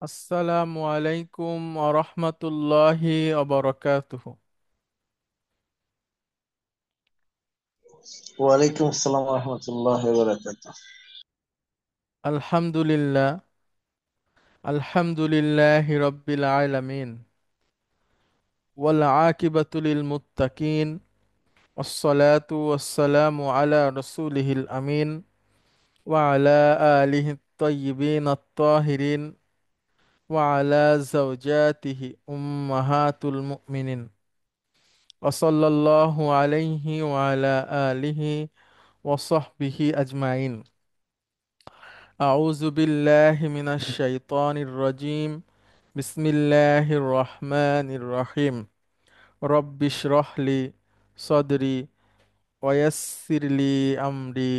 আসসালামু আলাইকুম ওরহমতুল্লাহি অবরকাতুহু। ওয়ালাইকুম আসসালাম রহমতুল্লাহ বারাকাতুহ। আলহামদুলিল্লাহ, আলহামদুলিল্লাহি রব্বিল আলামিন, ওয়াল আকিবাতু লিল মুত্তাকিন, ওয়াসসালাতু ওয়াসসালামু আলা রাসূলিহিল আমিন, ওয়া আলা আলিহি আত-তাইয়্যিবিন আত-তাহিরিন, ওয়া আলা যাওজাতিহি উম্মাহাতুল মুমিনিন, ওয়া সাল্লাল্লাহু আলাইহি ওয়া আলা আলিহি ওয়া সাহবিহি আজমাইন। أعوذ بالله من الشيطان الرجيم. بسم الله الرحمن الرحيم. رب اشرح لي صدري ويسر لي أمري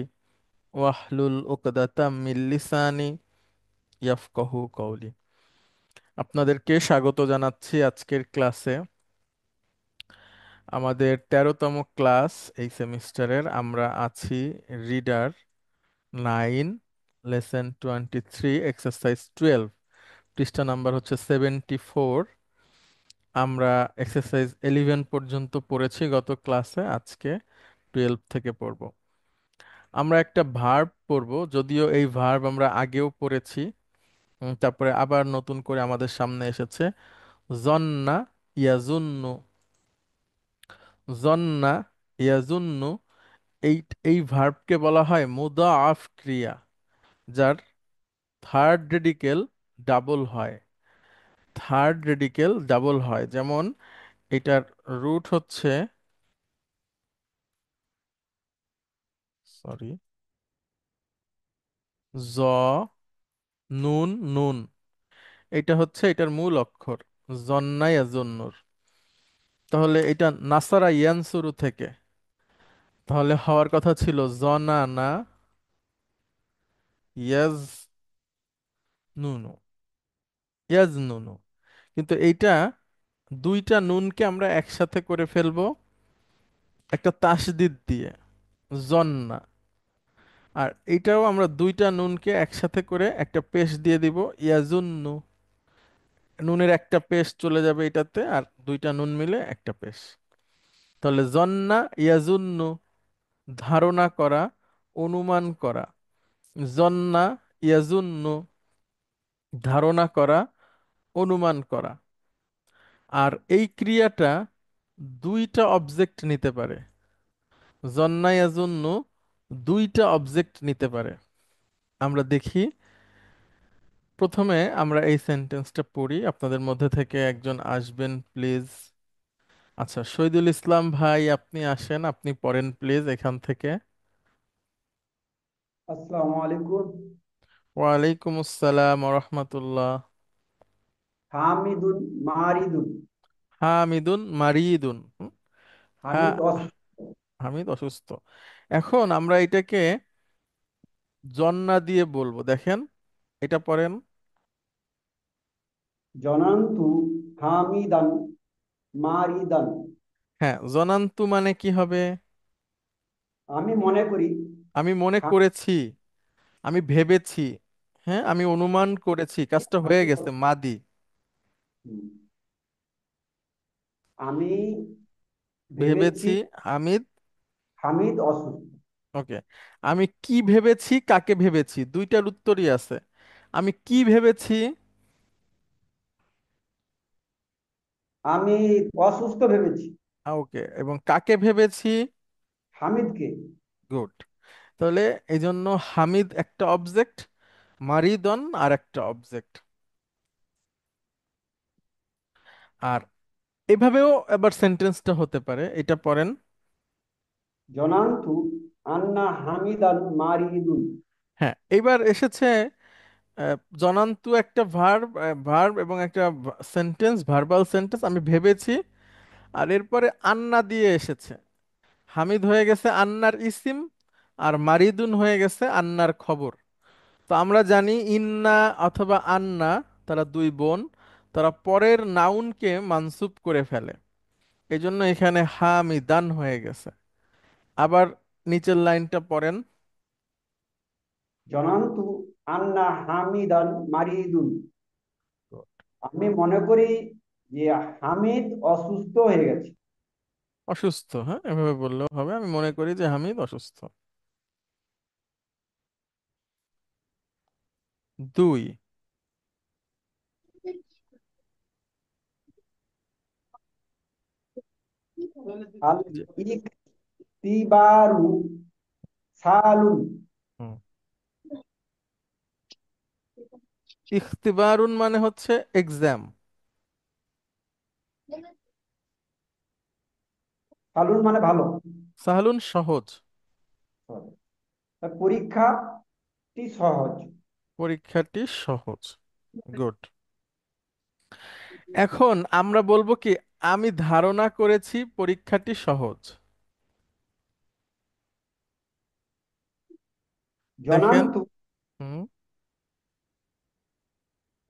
واحلل عقدة من লিসানি ইয়াফকাহু কওলি। আপনাদেরকে স্বাগত জানাচ্ছি আজকের ক্লাসে। আমাদের 13তম ক্লাস এই সেমিস্টারের। আমরা আছি রিডার 9, লেসন 23, এক্সারসাইজ 12। পৃষ্ঠা নাম্বার হচ্ছে 74। আমরা এক্সারসাইজ 11 পর্যন্ত পড়েছি গত ক্লাসে, আজকে 12 থেকে পড়ব। আমরা একটা ভার্ব পড়ব, যদিও এই ভার্ব আমরা আগেও পড়েছি। তারপরে আবার নতুন করে আমাদের সামনে এসেছে। জন্না ইয়াজুন্নু, জন্না ইয়াজুন্নু, এই এই ভার্বকে বলা হয় মুদাআফ ক্রিয়া, যার থার্ড রেডিকেল ডাবল হয়। থার্ড রেডিকেল ডাবল হয়, যেমন এটার রুট হচ্ছে, সরি, জ, নুন, নুন। এটা হচ্ছে এটার মূল অক্ষর, জন্না ইয়াজুন্নুর। তাহলে এটা নাসারা ইয়ানসুরু থেকে, তাহলে হওয়ার কথা ছিল জনানা ইয়াজ নুনু, ইয়াজ নুনু। কিন্তু এইটা দুইটা নুনকে আমরা একসাথে করে ফেলবো একটা তাসদিদ দিয়ে, জন্না। আর এইটাও আমরা দুইটা নুনকে একসাথে করে একটা পেশ দিয়ে দিব, ইয়াজুন্নু। নুনের একটা পেশ চলে যাবে এটাতে, আর দুইটা নুন মিলে একটা পেশ। তাহলে জন্না ইয়াজুন্নু, ধারণা করা, অনুমান করা। জন্না ইয়াজুন্নু, ধারণা করা, অনুমান করা। আর এই ক্রিয়াটা দুইটা অবজেক্ট নিতে পারে। জন্না ইয়াজুন্নু দুইটা অবজেক্ট নিতে পারে। আমরা দেখি, প্রথমে আমরা এই সেন্টেন্সটা পড়ি। আপনাদের মধ্যে থেকে একজন আসবেন প্লিজ। আচ্ছা, শহীদুল ইসলাম ভাই, আপনি আসেন, আপনি পড়েন প্লিজ এখান থেকে। আসসালামু আলাইকুম। ওয়ালাইকুম আসসালাম রহমতুল্লাহ। হামিদুন মারিদুন। হামিদুন মারিদুন। হ্যাঁ, হামিদ অসুস্থ। হামিদ অসুস্থ। এখন আমরা এটাকে জন্না দিয়ে বলবো, দেখেন এটা পড়েন। জনান্তু হামিদান মারিদান। হ্যাঁ, জনান্তু মানে কি হবে? আমি মনে করি আমি মনে করেছি, আমি ভেবেছি, হ্যাঁ আমি অনুমান করেছি, কাজটা হয়ে হামিদ গেছে, অসুস্থ। মাদি। হুম। আমি ভেবেছি ভেবেছি, হামিদ। হামিদ অসুস্থ। ওকে। আমি কি ভেবেছি, কাকে ভেবেছি, দুইটার উত্তরই আছে। আমি কি ভেবেছি, আমি অসুস্থ ভেবেছি ওকে, এবং কাকে ভেবেছি, হামিদকে। গুড। তাহলে এই জন্য হামিদ একটা অবজেক্ট, মারিদন আর একটা অবজেক্ট। আর এভাবেও এবার সেন্টেন্সটা হতে পারে, এটা পড়েন। জনান্তু আন্না হামিদান মারিদুন। হ্যাঁ, এবার এসেছে জনান্তু একটা ভার্ব, ভার্ব এবং একটা সেন্টেন্স, ভার্বাল সেন্টেন্স। আমি ভেবেছি, আর এরপরে আন্না দিয়ে এসেছে। হামিদ হয়ে গেছে আন্নার ইসিম, আর মারিদুন হয়ে গেছে আন্নার খবর। তো আমরা জানি ইন্না অথবা আন্না, তারা দুই বোন, তারা পরের নাউনকে মানসুব করে ফেলে। এই জন্য এখানে হামিদান হয়ে গেছে। আবার নিচের লাইনটা পড়েন। জনান্তু আন্না হামিদান মারিদুন। আমি মনে করি যে হামিদ অসুস্থ হয়ে গেছে। অসুস্থ, হ্যাঁ, এভাবে বললেও হবে। আমি মনে করি যে হামিদ অসুস্থ। দুই। আল যে ইকতিবারু সালুন। হুম, ইখতিবারুন মানে হচ্ছে এক্সাম। সালুন মানে ভালো। সাহালুন সহজ। পরীক্ষাটি সহজ। পরীক্ষাটি সহজ। গুড। এখন আমরা বলবো কি, আমি ধারণা করেছি পরীক্ষাটি সহজ। দেখেন। জনান্তু। হুম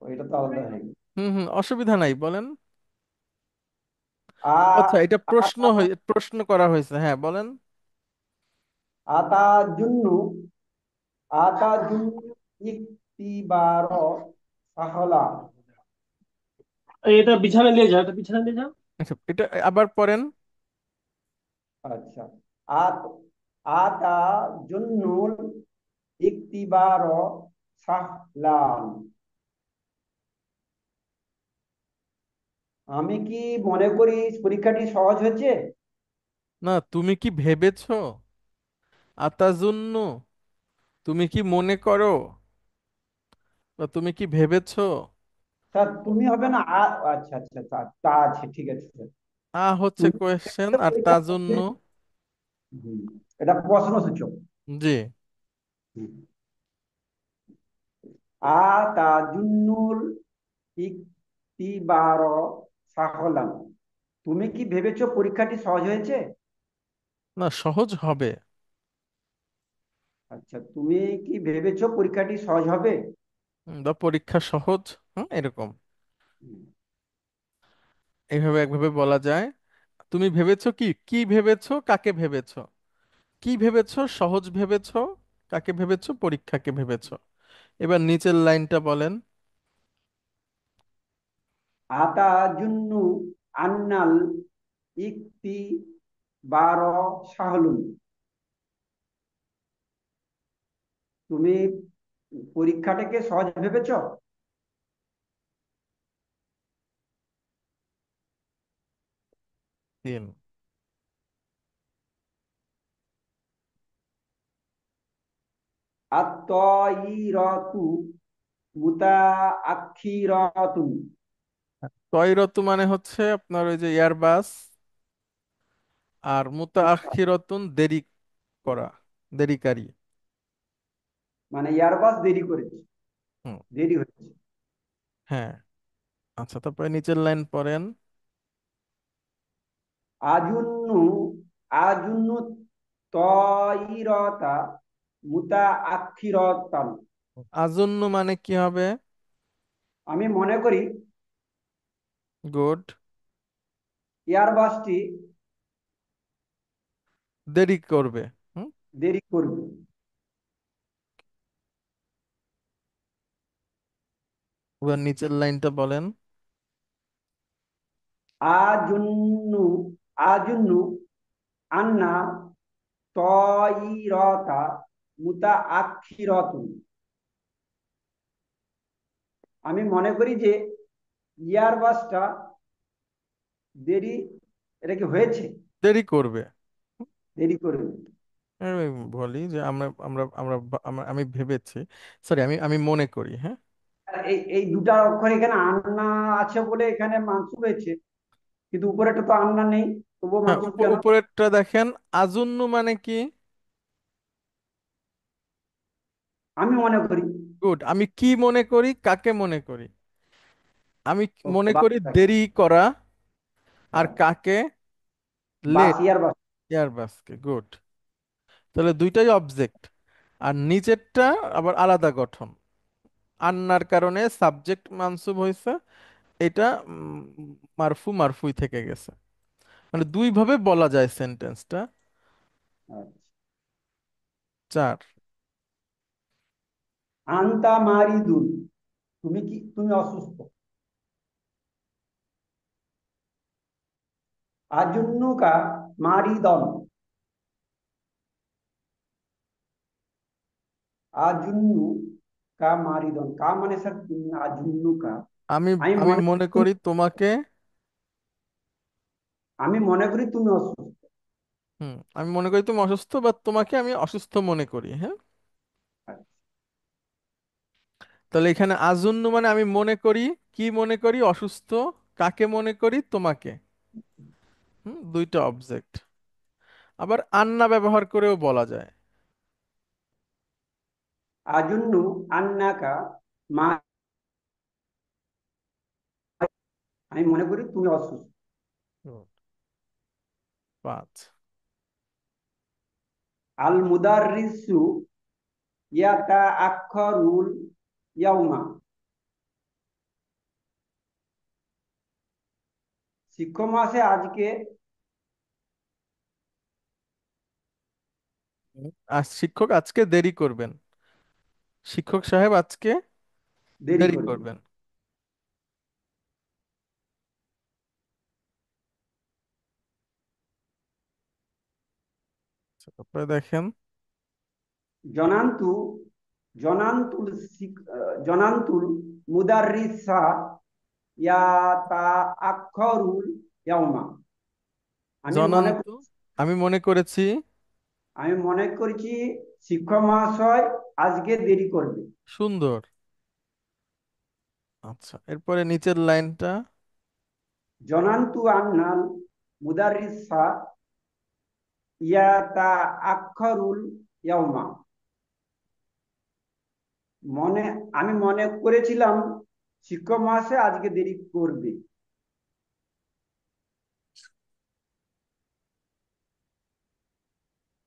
এটা তো আলাদা হয়ে গেল। হুম হুম, অসুবিধা নাই, বলেন। আ আচ্ছা, এটা প্রশ্ন আতা প্রশ্ন করা হয়েছে, হ্যাঁ বলেন। আতা জুন্নু আতা জুন্নু ইকতিবার সাহলা। এটা বিছানা নিয়ে যাও, এটা বিছানা নিয়ে যাও। আচ্ছা, এটা আবার পড়েন। আচ্ছা। আত আতা জুন্নুল ইকতিবার সাহলান। আমি কি মনে করি পরীক্ষাটি সহজ হয়েছে? না, তুমি কি ভেবেছো? আতাজুন্নু, তুমি কি মনে করো, বা তুমি কি ভেবেছো? স্যার তুমি হবে না আচ্ছা আচ্ছা তা তা আছে, ঠিক আছে স্যার। হচ্ছে তুমি কোয়েশ্চেন, একটা আর পরীক্ষা তাজুন্নু। হুম, এটা প্রশ্নসূচক। জি। হুম। তাজুন্নুল ইকতিবার সাহলান। তুমি কি ভেবেছো পরীক্ষাটি সহজ হয়েছে? না, সহজ হবে। আচ্ছা, তুমি কি ভেবেছো পরীক্ষাটি সহজ হবে? বা পরীক্ষা সহজ, এরকম। হুম। এইভাবে একভাবে বলা যায়। তুমি ভেবেছো কি, কি ভেবেছো, কাকে ভেবেছো? কি ভেবেছো, সহজ ভেবেছো? কাকে ভেবেছো, পরীক্ষাকে ভেবেছো? এবার নিচের লাইনটা বলেন। আতাজুন্নু আন্নাল ইকতিবার সাহলুন। তুমি পরীক্ষাটাকে সহজ ভেবেছো? তিন। আত-তয়িরাতু মুতাআখিরাতুন। তয়রতু মানে হচ্ছে আপনার ওই যে এয়ারবাস। আর মুতাআখিরাতুন দেরি করা, দেরিকারী। মানে এয়ারবাস দেরি করেছে, হুম। দেরি হচ্ছে। হ্যাঁ। আচ্ছা, তারপরে নিচের লাইন পড়েন। আজুন্নু আজুন্নু তয়িরাতা মুতাআখিরাতান। আজন্নু মানে কি হবে? আমি মনে করি গুড। এয়ারবাসটি দেরি করবে। হুম। দেরি করবে। এবার নিচের লাইনটা বলেন। আজুন্নু আজুন্নু আন্না তয়িরাতা মুতাআখিরাতুন। আমি মনে করি যে এয়ারবাসটা দেরি, এটা কি হয়েছে? দেরি করবে। দেরি করবে। আমি বলি যে আমরা আমরা আমরা আমি ভেবেছি, সরি, আমি আমি মনে করি, হ্যাঁ। আর এই এই দুটা অক্ষর এখানে আন্না আছে বলে এখানে মানসুব হয়েছে, কিন্তু উপরেটা তো আন্না নেই, তবুও হ্যাঁ, মানসুব কেন? উপরেরটা দেখেন। আজুন্নু মানে কি? আমি মনে করি। গুড। আমি কি মনে করি, কাকে মনে করি? আমি ওকে, মনে বাস করি দেরি করা। আর হ্যাঁ, কাকে? বাস লেট। এয়ারবাস। এয়ারবাসকে। গুড। তাহলে দুইটাই অবজেক্ট। আর নিচেরটা আবার আলাদা গঠন। আন্নার কারণে সাবজেক্ট মানসুব হয়েছে। এটা মারফু মারফুই থেকে গেছে। মানে দুই ভাবে বলা যায় সেন্টেন্সটা। চার। আন্তা মারিদুন। তুমি অসুস্থ। আজুন্নুকা মারিদন। আজুন্নু কা মারিদন, কা মানে স্যার আজুন্নুকা। আমি আমি আমি মনে মনে করি তোমাকে। আমি মনে করি তুমি অসুস্থ। আমি মনে করি তুমি অসুস্থ, বা তোমাকে আমি অসুস্থ মনে করি, হ্যাঁ। তাহলে এখানে আজুন্ন মানে আমি মনে করি। কি মনে করি? অসুস্থ। কাকে মনে করি? তোমাকে। দুইটা অবজেক্ট। আবার আন্না ব্যবহার করেও বলা যায়। আজুন্নু আন্নাকা মা, আমি মনে করি তুমি অসুস্থ। হুম, পাঁচ। আল মুদাররিসু ইয়াতা আক্ষরুল ইয়াউমা। শিক্ষক মাসে আজকে আর শিক্ষক আজকে দেরি করবেন। শিক্ষক সাহেব আজকে দেরি দেরি করবে। করবেন। আচ্ছা, তারপরে দেখেন। জনান্তু জনান্তুল জনান্তুল মুদাররিসা ইয়াতা আক্ষরুল ইয়াউমা। আমি মনে জনান্তু, আমি মনে করেছি। আমি মনে করছি শিক্ষক মহাশয় আজকে দেরি করবে। সুন্দর। আচ্ছা, এরপরে নিচের লাইনটা। জনান্তু আন্নাল মুদাররিসা ইয়াতা আক্ষরুল ইয়াউমা। মনে আমি মনে করেছিলাম শিক্ষক মহাশয় আজকে দেরি করবে।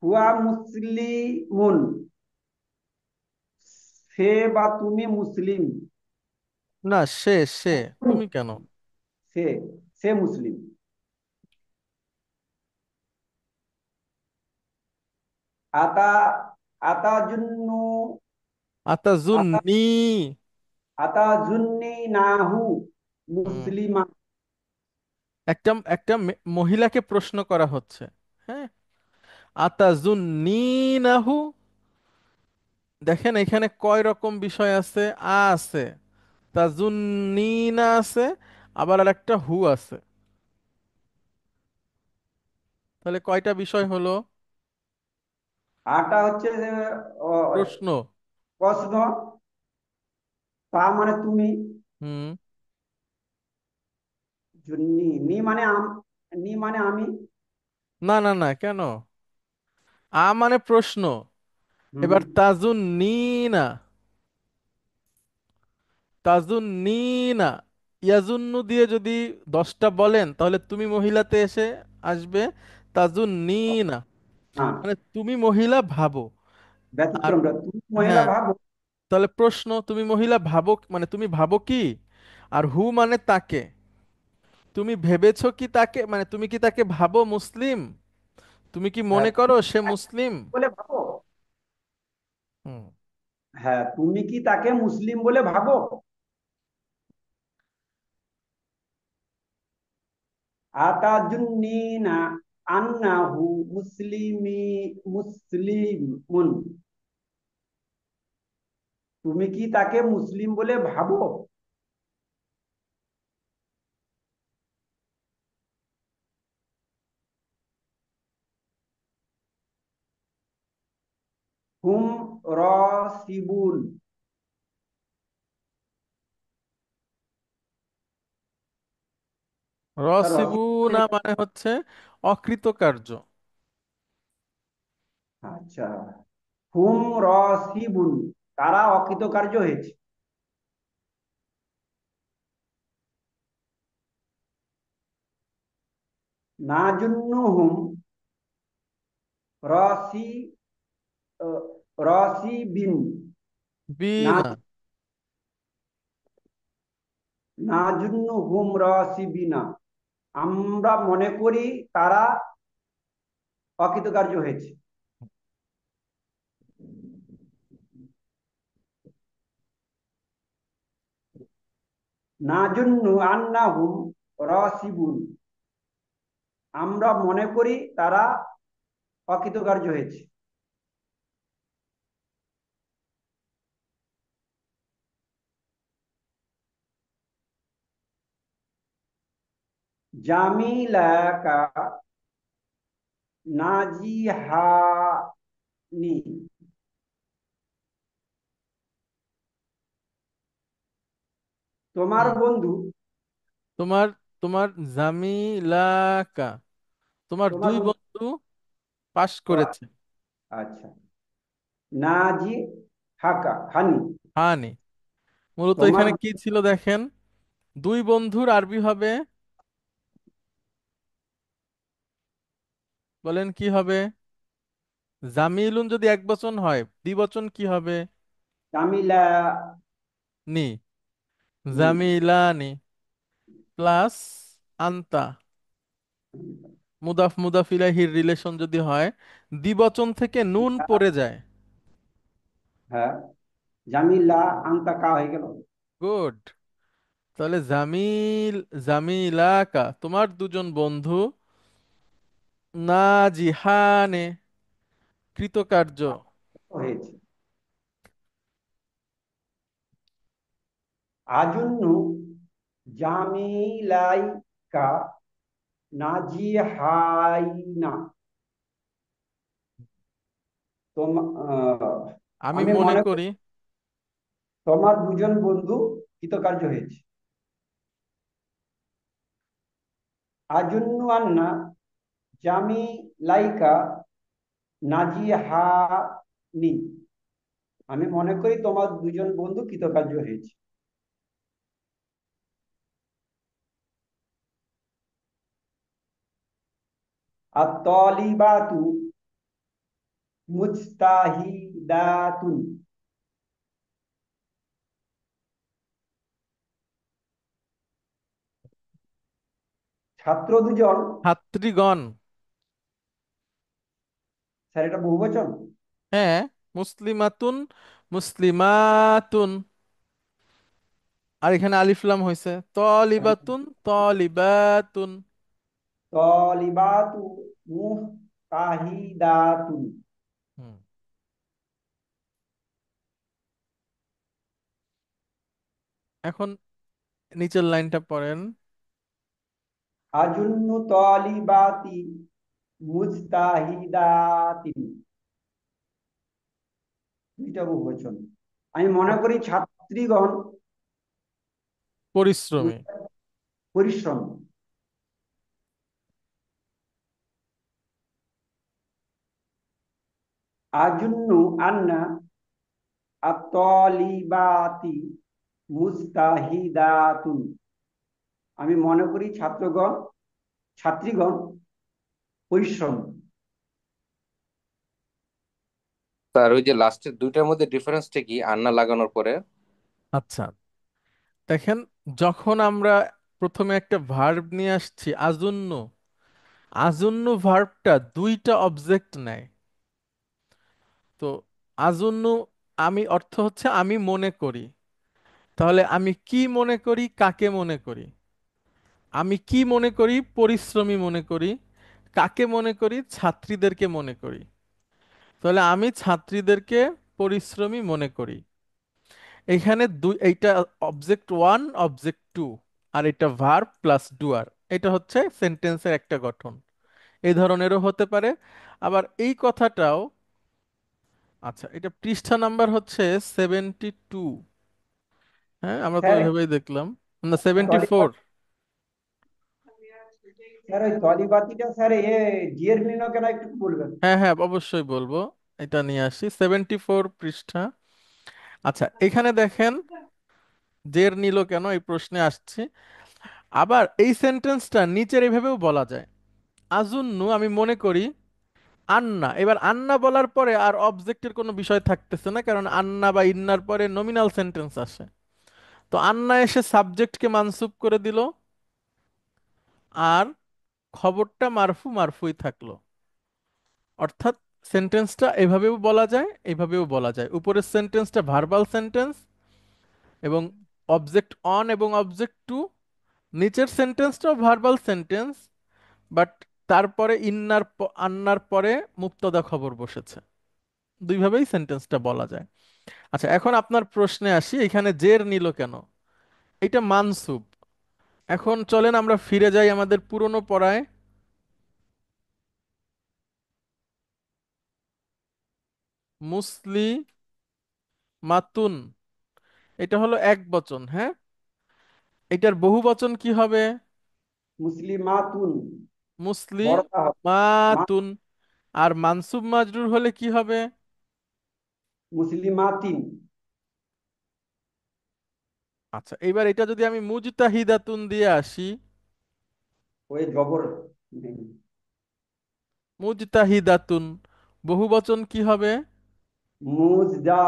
হুয়া মুসলিমুন, সে বা তুমি মুসলিম। না, সে সে। তুমি কেন? সে সে মুসলিম। আতা আতা জুন্নু আতা আতাজুন্নি। আতা জুন্নি নাহু হুম, মুসলিমা। একটা একটা মহিলাকে প্রশ্ন করা হচ্ছে। হ্যাঁ। আতাজুন্নি নাহু। দেখেন এখানে কয় রকম বিষয় আছে। আছে, তাজুন্নিনা আছে, আবার আর একটা হু আছে। তাহলে কয়টা বিষয় হলো? আটা হচ্ছে যে, ও, প্রশ্ন। প্রশ্ন। তা মানে তুমি। হুম। নি মানে নি মানে আমি। না না না, কেন? মানে প্রশ্ন। হুম। এবার তাজুন্নিনা। তাজুন্নিনা। ইয়াজুন্নু দিয়ে যদি 10টা বলেন, তাহলে তুমি মহিলাতে এসে আসবে তাজুন্নিনা। না, মানে তুমি মহিলা ভাবো। আর ব্যতিক্রমটা তুমি মহিলা হ্যাঁ, ভাবো। তাহলে প্রশ্ন, তুমি মহিলা ভাবো, মানে তুমি ভাবো কি। আর হু মানে তাকে। তুমি ভেবেছো কি তাকে, মানে তুমি কি তাকে ভাবো মুসলিম? তুমি কি হ্যাঁ, মনে করো সে মুসলিম? বলে ভাবো। হুম। হ্যাঁ, তুমি কি তাকে মুসলিম বলে ভাবো? আতাজুন্নিনা আন্নাহু মুসলিমুন। তুমি কি তাকে মুসলিম বলে ভাবো? হুম রসিবুন। রসিবুনা মানে হচ্ছে অকৃতকার্য। আচ্ছা, হুম রসিবুন, তারা অকৃতকার্য হয়েছে। না জন্য হুম রসি রসিবিন। না, বিনা। না জন্য হুম রসিবিনা, আমরা মনে করি তারা অকৃতকার্য হয়েছে। না জন্য আন্না হুম রসিবুন। আমরা মনে করি তারা অকৃতকার্য হয়েছে। জামিলাকা নাজিহানি। তোমার হুম। বন্ধু, তোমার তোমার জামিলাকা, তোমার তোমার দুই বন্ধু, বন্ধু পাশ করেছে। আচ্ছা, নাজি হাকা হানি। হানি, মূলত তোমার এখানে কি ছিল দেখেন, দুই বন্ধুর আরবি হবে, বলেন কি হবে? জামিলুন যদি এক বচন হয়, দ্বিবচন কি হবে? জামিলা নি। নি। জামিলানি প্লাস আন্তা, মুদাফ মুদাফ ইলাইহির রিলেশন যদি হয়, দ্বিবচন থেকে নুন পড়ে যায়। হ্যাঁ, জামিলা আন্তা কা হয়ে গেল। গুড। তাহলে জামিলাকা, তোমার দুজন বন্ধু, নাজিহানে, কৃতকার্য। হয়েছে। আজুন্নু জামিলাইকা নাজিহাইনা। আমি আমি মনে মনে করি করি, তোমার দুজন বন্ধু কৃতকার্য হয়েছে। আজুন্নু আন্না জামিলাইকা নাজিহানি। আমি মনে করি তোমার দুজন বন্ধু কৃতকার্য হয়েছে। আর তলিবাতু মুজতাহিদাতুন। ছাত্র দুজন, ছাত্রীগণ। স্যার এটা বহুবচন। হ্যাঁ, মুসলিমাতুন, মুসলিমাতুন, আর এখানে আলিফ লাম হয়েছে, তলিবাতুন, তলিবাতুন। তলিবাতু মুজতাহিদাতুন। হুম। এখন নিচের লাইনটা পড়েন। আজুন্নু তলিবাতি মুজতাহিদাতিন। দুইটা বহুবচন। আমি মনে করি ছাত্রীগণ পরিশ্রমী। পরিশ্রম। আজুন্নু আন্না আত-তলিবাতি মুজতাহিদাতুন। আমি মনে করি ছাত্রীগণ পরিশ্রম। স্যার ওই যে লাস্টের দুইটার মধ্যে ডিফারেন্সটা কি আন্না লাগানোর পরে? আচ্ছা, দেখেন, যখন আমরা প্রথমে একটা ভার্ব নিয়ে আসছি আজুন্ন, আজুন্ন ভার্বটা দুইটা অবজেক্ট নেয়। তো আজুন্ন, আমি অর্থ হচ্ছে আমি মনে করি। তাহলে আমি কি মনে করি, কাকে মনে করি? আমি কি মনে করি, পরিশ্রমী মনে করি। কাকে মনে করি? ছাত্রীদেরকে মনে করি। তাহলে আমি ছাত্রীদেরকে পরিশ্রমী মনে করি। এখানে দুই, এইটা অবজেক্ট ওয়ান, অবজেক্ট টু, আর এটা ভার্ব প্লাস ডুয়ার। এটা হচ্ছে সেন্টেন্সের একটা গঠন। এই ধরনেরও হতে পারে। আবার এই কথাটাও, আচ্ছা, এটা পৃষ্ঠা নাম্বার হচ্ছে 72। হ্যাঁ, আমরা তো স্যার ওইভাবেই দেখলাম। না, 74। তলিবাত স্যার ওই তলিবাতিটা স্যার জিএর নিল কেন একটু বলবেন? হ্যাঁ হ্যাঁ, অবশ্যই বলবো। এটা নিয়ে আসি, 74 পৃষ্ঠা। আচ্ছা, এখানে দেখেন, জের নিল কেন এই প্রশ্নে আসছে। আবার এই সেন্টেন্সটা নিচের এইভাবেও বলা যায়, আজুন্নু, আমি মনে করি, আন্না। এবার আন্না বলার পরে আর অবজেক্টের কোনো বিষয় থাকতেছে না, কারণ আন্না বা ইন্নার পরে নমিনাল সেন্টেন্স আসে। তো আন্না এসে সাবজেক্টকে মানসুব করে দিল, আর খবরটা মারফু মারফুই থাকলো। অর্থাৎ সেন্টেন্সটা এভাবেও বলা যায়, এভাবেও বলা যায়। উপরের সেন্টেন্সটা ভার্বাল সেন্টেন্স এবং অবজেক্ট অন এবং অবজেক্ট টু, নিচের সেন্টেন্সটাও ভার্বাল সেন্টেন্স, বাট তারপরে আন্নার পরে মুক্তদা খবর বসেছে। দুইভাবেই সেন্টেন্সটা বলা যায়। আচ্ছা, এখন আপনার প্রশ্নে আসি, এখানে জের নিল কেন? এটা মানসুব। এখন চলেন আমরা ফিরে যাই আমাদের পুরনো পড়ায়। মুসলি মাতুন, এটা হলো এক বচন, হ্যাঁ? এটার বহু বচন কি হবে? মুসলিমাতুন, মুসলি বড়টা হবে। মা, মাতুন। আর মানসুব মাজরুর হলে কি হবে? মুসলিমাতিন। আচ্ছা, এবার এটা যদি আমি মুজতাহিদাতুন দিয়ে আসি, ওই জবর নেই। মুজতাহিদাতুন, বহু বচন কি হবে? মুজদা,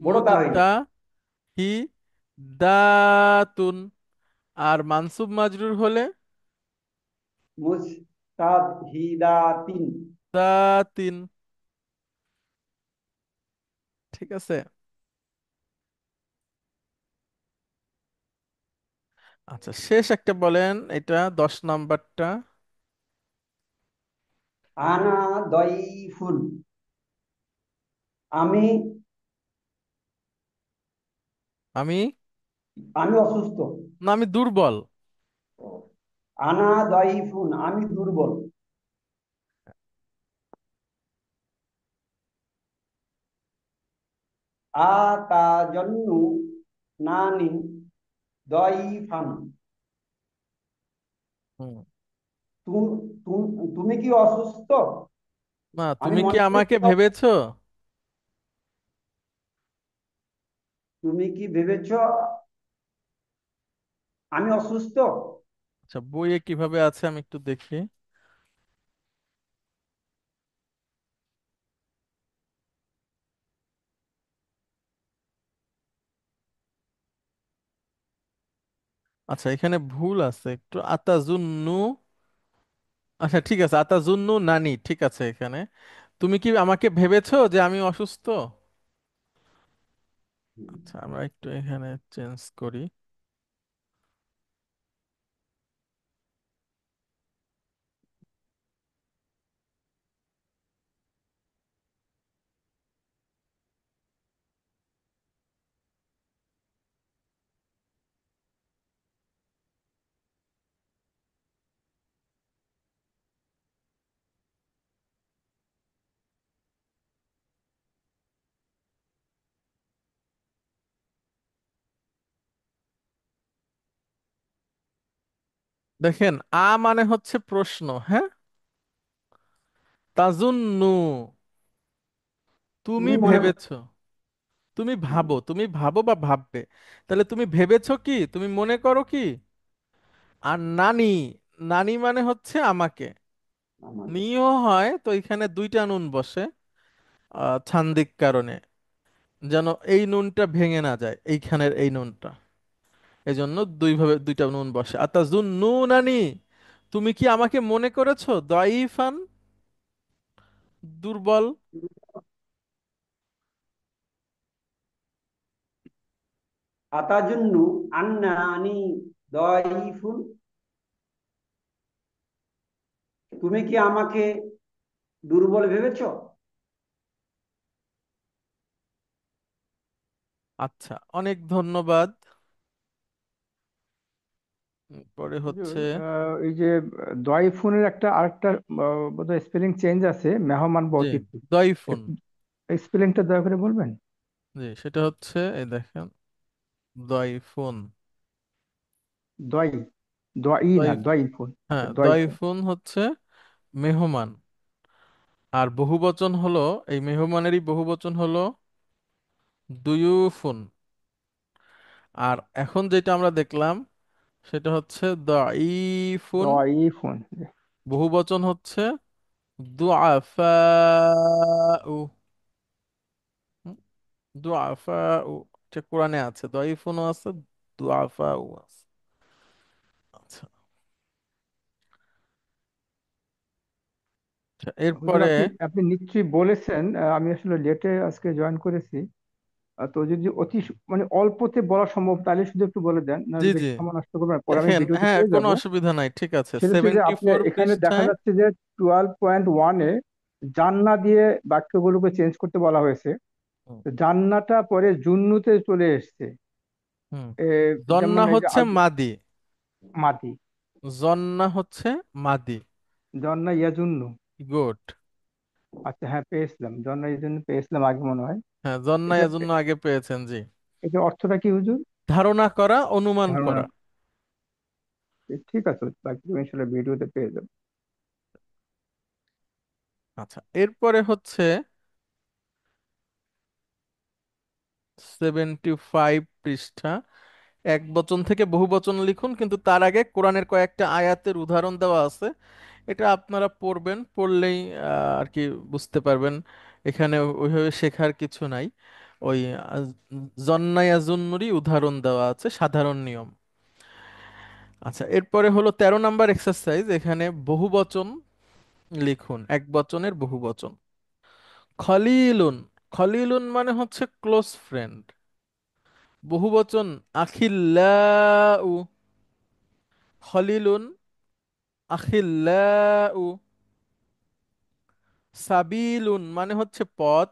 বড়টা হয়ে যাবে। মুজতাহিদাতুন। আর মানসুব মাজরুর হলে মুস্তাহিদাতিন। তাতিন। ঠিক আছে। আচ্ছা, শেষ একটা বলেন, এটা 10 নাম্বারটা। আনা দইফুন, আমি আমি, আমি অসুস্থ। না, আমি দুর্বল। আনা দইফুন, আমি দুর্বল। আতাজন্নু নানি দইফান, হুম। তুমি কি অসুস্থ? না, আমি তুমি কি মনে করি আমাকে তুমি ভেবেছো? তুমি কি ভেবেছ আমি অসুস্থ? আচ্ছা, বইয়ে কিভাবে আছে আমি একটু দেখি। আচ্ছা, এখানে ভুল আছে একটু, আতাজুন্নু। আচ্ছা ঠিক আছে, আতাজুন্নু নানি, ঠিক আছে এখানে। তুমি কি আমাকে ভেবেছো যে আমি অসুস্থ? আচ্ছা, আমরা একটু এখানে চেঞ্জ করি। দেখেন, মানে হচ্ছে প্রশ্ন, হ্যাঁ? তাজুন্নু, তুমি তুমি মনে করো। ভেবেছো। তুমি ভাবো, তুমি ভাবো বা ভাববে। তাহলে তুমি ভেবেছো কি, তুমি মনে করো কি? আর নানি, নানি মানে হচ্ছে আমাকে। আমাকে নিও হয় তো এখানে দুইটা নুন বসে, ছান্দিক কারণে, যেন এই নুনটা ভেঙে না যায়, এইখানের এই নুনটা। এই জন্য দুইভাবে দুইটা নুন বসে। আতাজুন নুনানি, তুমি কি আমাকে মনে করেছো দাইফান, দুর্বল? আতাজুন্নু আন্নানি দইফুন, তুমি কি আমাকে দুর্বল ভেবেছো? আচ্ছা, অনেক ধন্যবাদ। পরে হুজুর, হচ্ছে, এই যে দয়ফুনের একটা আরেকটা বোধহয় স্পেলিং চেঞ্জ আছে, মেহমান বা জি, অতিথি। দয়ফুন। স্পেলিংটা দয়া করে বলবেন? জি, সেটা হচ্ছে, এই দেখেন, দয়ফুন। দয়, দয় না, দয়ফ দয়ফুন, হ্যাঁ, আচ্ছা দয়ফুন। দয়ফুন হচ্ছে মেহমান। আর বহুবচন হলো, এই মেহমানেরই বহুবচন হলো দুয়ুফুন। আর এখন যেটা আমরা দেখলাম সেটা হচ্ছে দাইফুন, দয়ফুন। বহুবচন হচ্ছে দুআফাউ। হুম, দুআফাউ, এটা কোরআনে আছে, দাইফুনও আছে, দুআফাউ আছে। আচ্ছা, আচ্ছা, হুজুর, এরপরে, আপনি আপনি নিশ্চয়ই বলেছেন, আমি আসলে লেটে আজকে জয়েন করেছি। তো যদি মানে অল্পতে বলা সম্ভব তাহলে শুধু একটু বলে দেন, না জি জি, বেশি সময় নষ্ট করবেন না, পরে আমি দেখেন, ভিডিওতে হ্যাঁ পেয়ে কোনো যাব। অসুবিধা নাই, ঠিক আছে, সেটা হচ্ছে যে 74 এখানে দেখা পৃষ্ঠায়। যাচ্ছে যে 12.1-এ জান্না দিয়ে বাক্যগুলোকে চেঞ্জ করতে বলা হয়েছে। হুম তো জান্নাটা পরে জুন্নুতে চলে এসছে। হুম। এ, যেমন জন্না এই যে হচ্ছে মাদি, মাদি, জন্না হচ্ছে মাদি। জন্না ইয়াজুন্নু। গুড। আচ্ছা হ্যাঁ, পেয়েছিলাম, জন্না ইয়াজুন্নু পেয়েছিলাম আগে মনে হয়। হ্যাঁ, জন্না এটা এজন্য আগে পেয়েছেন, জি। এটা অর্থটা কি হুজুর? ধারণা করা, অনুমান ধারণা। করা। ঠিক আছে, বাকি ইনশাল্লাহ ভিডিওতে পেয়ে যাবো। আচ্ছা, এরপরে হচ্ছে 75 পৃষ্ঠা। এক বচন থেকে বহু বচন লিখুন, কিন্তু তার আগে কোরআনের কয়েকটা আয়াতের উদাহরণ দেওয়া আছে। এটা আপনারা পড়বেন, পড়লেই আর কি বুঝতে পারবেন। এখানে ওইভাবে শেখার কিছু নাই। ওই জন্নায়াজুন্নুরই উদাহরণ দেওয়া আছে, সাধারণ নিয়ম। আচ্ছা, এরপরে হলো 13 নাম্বার এক্সারসাইজ। এখানে বহু বচন লিখুন, এক বচনের বহু বচন। খলিলুন, খলিলুন মানে হচ্ছে ক্লোজ ফ্রেন্ড। বহু বচন আখিল্লাউ, খলিলুন আখিল্লাউ। সাবিলুন মানে হচ্ছে পথ,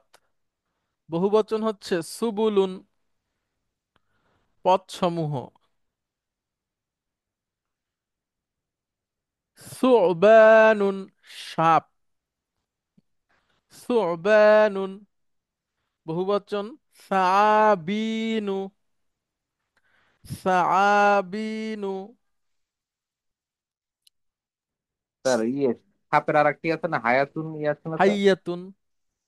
বহু বচন হচ্ছে সুবুলুন, পথসমূহ। সুবানুন, সাপ। সুবানুন, বহু বচন সাবিনু, সাবিনু। স্যার সাপের আর একটি আছে না, হায়াতুন আছে না স্যার? হাইয়াতুন,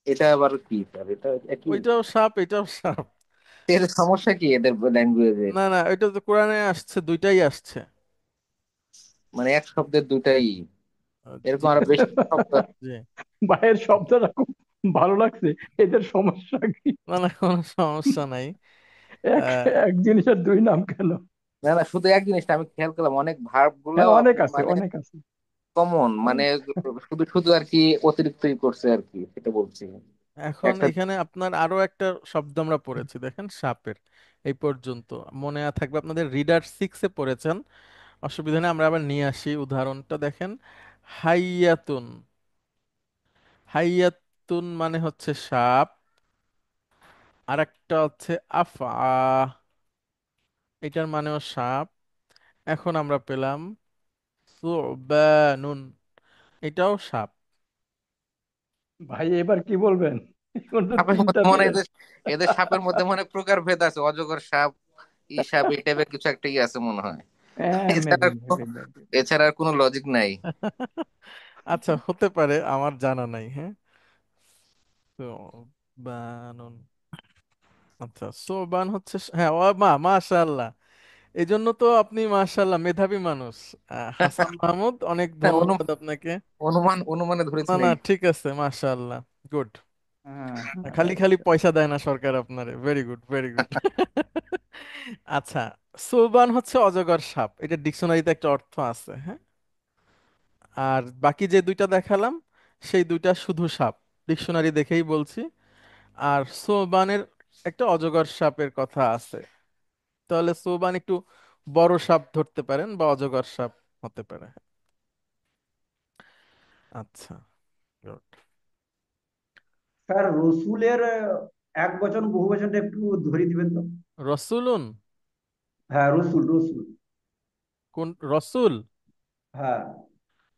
এটা আবার কি স্যার? এটা একই? ওইটাও সাপ এটাও সাপ। এর সমস্যা কি এদের ল্যাঙ্গুয়েজে? না না, এটা তো কোরআনে আসছে, দুইটাই আসছে। মানে এক শব্দের দুটাই? জি এরকম আরো বেশি শব্দ আছে? জি। ভাইয়ের শব্দটা খুব ভালো লাগছে। এদের সমস্যা কি? না না, কোনো সমস্যা নাই। এক আহ, এক জিনিসের দুই নাম কেন? না না, শুধু এক জিনিসটা আমি খেয়াল করলাম, অনেক ভার্ব হ্যাঁ গুলাও অনেক আপনার আছে, মানে অনেক আছে। কমন, মানে অনেক। শুধু শুধু আর কি অতিরিক্তই করছে আর কি, সেটা বলছি। এখন একটা এখানে আপনার আরো একটা শব্দ আমরা পড়েছি, দেখেন, সাপের। এই পর্যন্ত মনে থাকবে, আপনাদের রিডার 6-এ পড়েছেন, অসুবিধা নেই। আমরা আবার নিয়ে আসি উদাহরণটা, দেখেন। হাইয়াতুন, হাইয়াতুন মানে হচ্ছে সাপ। আর একটা হচ্ছে আফা, এটার মানেও সাপ। এখন আমরা পেলাম সুবানুন, এটাও সাপ। ভাই এবার কি বলবেন? এখন তো সাপের তিনটা মধ্যে মনে হয় দিলেন। এদের, এদের সাপের মধ্যে মনে হয় প্রকারভেদ আছে, অজগর সাপ, ই সাপ, এই টাইপের কিছু একটা আছে মনে হয়। হ্যাঁ এছাড়া মেবি কোনো, মেবি মেবি। এছাড়া আর কোনো লজিক নাই। আচ্ছা, হতে পারে, আমার জানা নাই, হ্যাঁ। সুবানুন। আচ্ছা, সোবান হচ্ছে হ্যাঁ, ও মা, মাশাআল্লাহ। এই জন্য তো আপনি মাশাআল্লাহ মেধাবী মানুষ। হাসান মাহমুদ, অনেক ধন্যবাদ আপনাকে। অনুমান, অনুমানে না ধরেছেন না, এই। ঠিক আছে, মাশাআল্লাহ, গুড। হ্যাঁ হ্যাঁ, খালি right, খালি right. পয়সা দেয় না সরকার আপনারে, ভেরি গুড, ভেরি গুড। আচ্ছা, সোবান হচ্ছে অজগর সাপ, এটা ডিকশনারিতে একটা অর্থ আছে, হ্যাঁ। আর বাকি যে দুইটা দেখালাম, সেই দুইটা শুধু সাপ, ডিকশনারি দেখেই বলছি। আর সোবানের একটা অজগর সাপের কথা আছে। তাহলে সোবান একটু বড় সাপ ধরতে পারেন, বা অজগর সাপ হতে পারে। আচ্ছা, good. স্যার রসুলের এক বচন বহু বচনটা একটু ধরিয়ে দিবেন তো। রসুলুন, হ্যাঁ রসুল রসুল। কোন রসুল? হ্যাঁ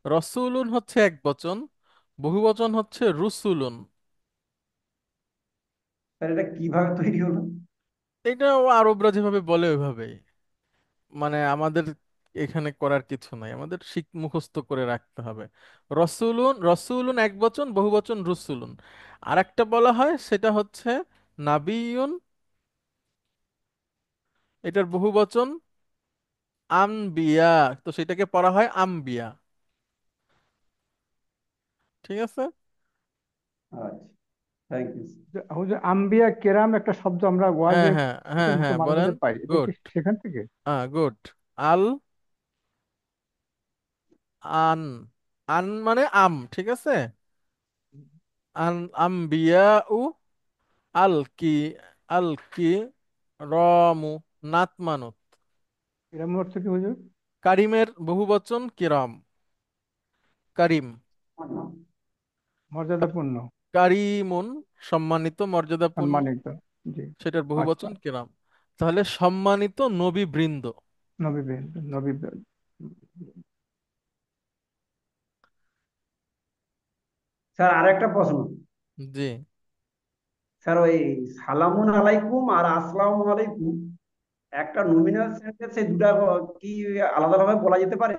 রসুলুন হচ্ছে এক বচন, বহু বচন হচ্ছে রুসুলুন। স্যার এটা কিভাবে তৈরি হলো? এটাও আরবরা যেভাবে বলে ওইভাবেই, মানে আমাদের এখানে করার কিছু নাই, আমাদের মুখস্থ করে রাখতে হবে। রসুলুন, রসুলুন এক বচন, বহু বচন রুসুলুন। আর একটা বলা হয়, সেটা হচ্ছে নাবিয়ুন, এটার বহু বচন আম্বিয়া, তো সেটাকে পড়া হয় আম্বিয়া। ঠিক আছে। আচ্ছা, থ্যাংক ইউ। হুজুর, আম্বিয়া কেরাম একটা শব্দ আমরা হ্যাঁ ওয়াজে হ্যাঁ ছোট হ্যাঁ মোটো হ্যাঁ, মাঝে বলেন। মাঝে পাই, এটা কি গুড, সেখান থেকে? হ্যাঁ, গুড। আল, আন, আন মানে আম, ঠিক আছে। আন, আম্বিয়া উ, আল কি, আল কি রমু, নাত মানত। এরম অর্থ কি হুজুর? কারিমের বহুবচন কিরাম। কারিম, মর্যাদাপূর্ণ, কারিমুন সম্মানিত মর্যাদাপূর্ণ, সম্মানিত। জি। সেটার আচ্ছা। বহুবচন কিরাম। তাহলে সম্মানিত নবী বৃন্দ। নবী, নবী। স্যার আরেকটা প্রশ্ন। জি। স্যার ওই সালামুন আলাইকুম আর আসসালামু আলাইকুম একটা নমিনাল সেন্টেন্স, এই দুটা কি আলাদাভাবে বলা যেতে পারে?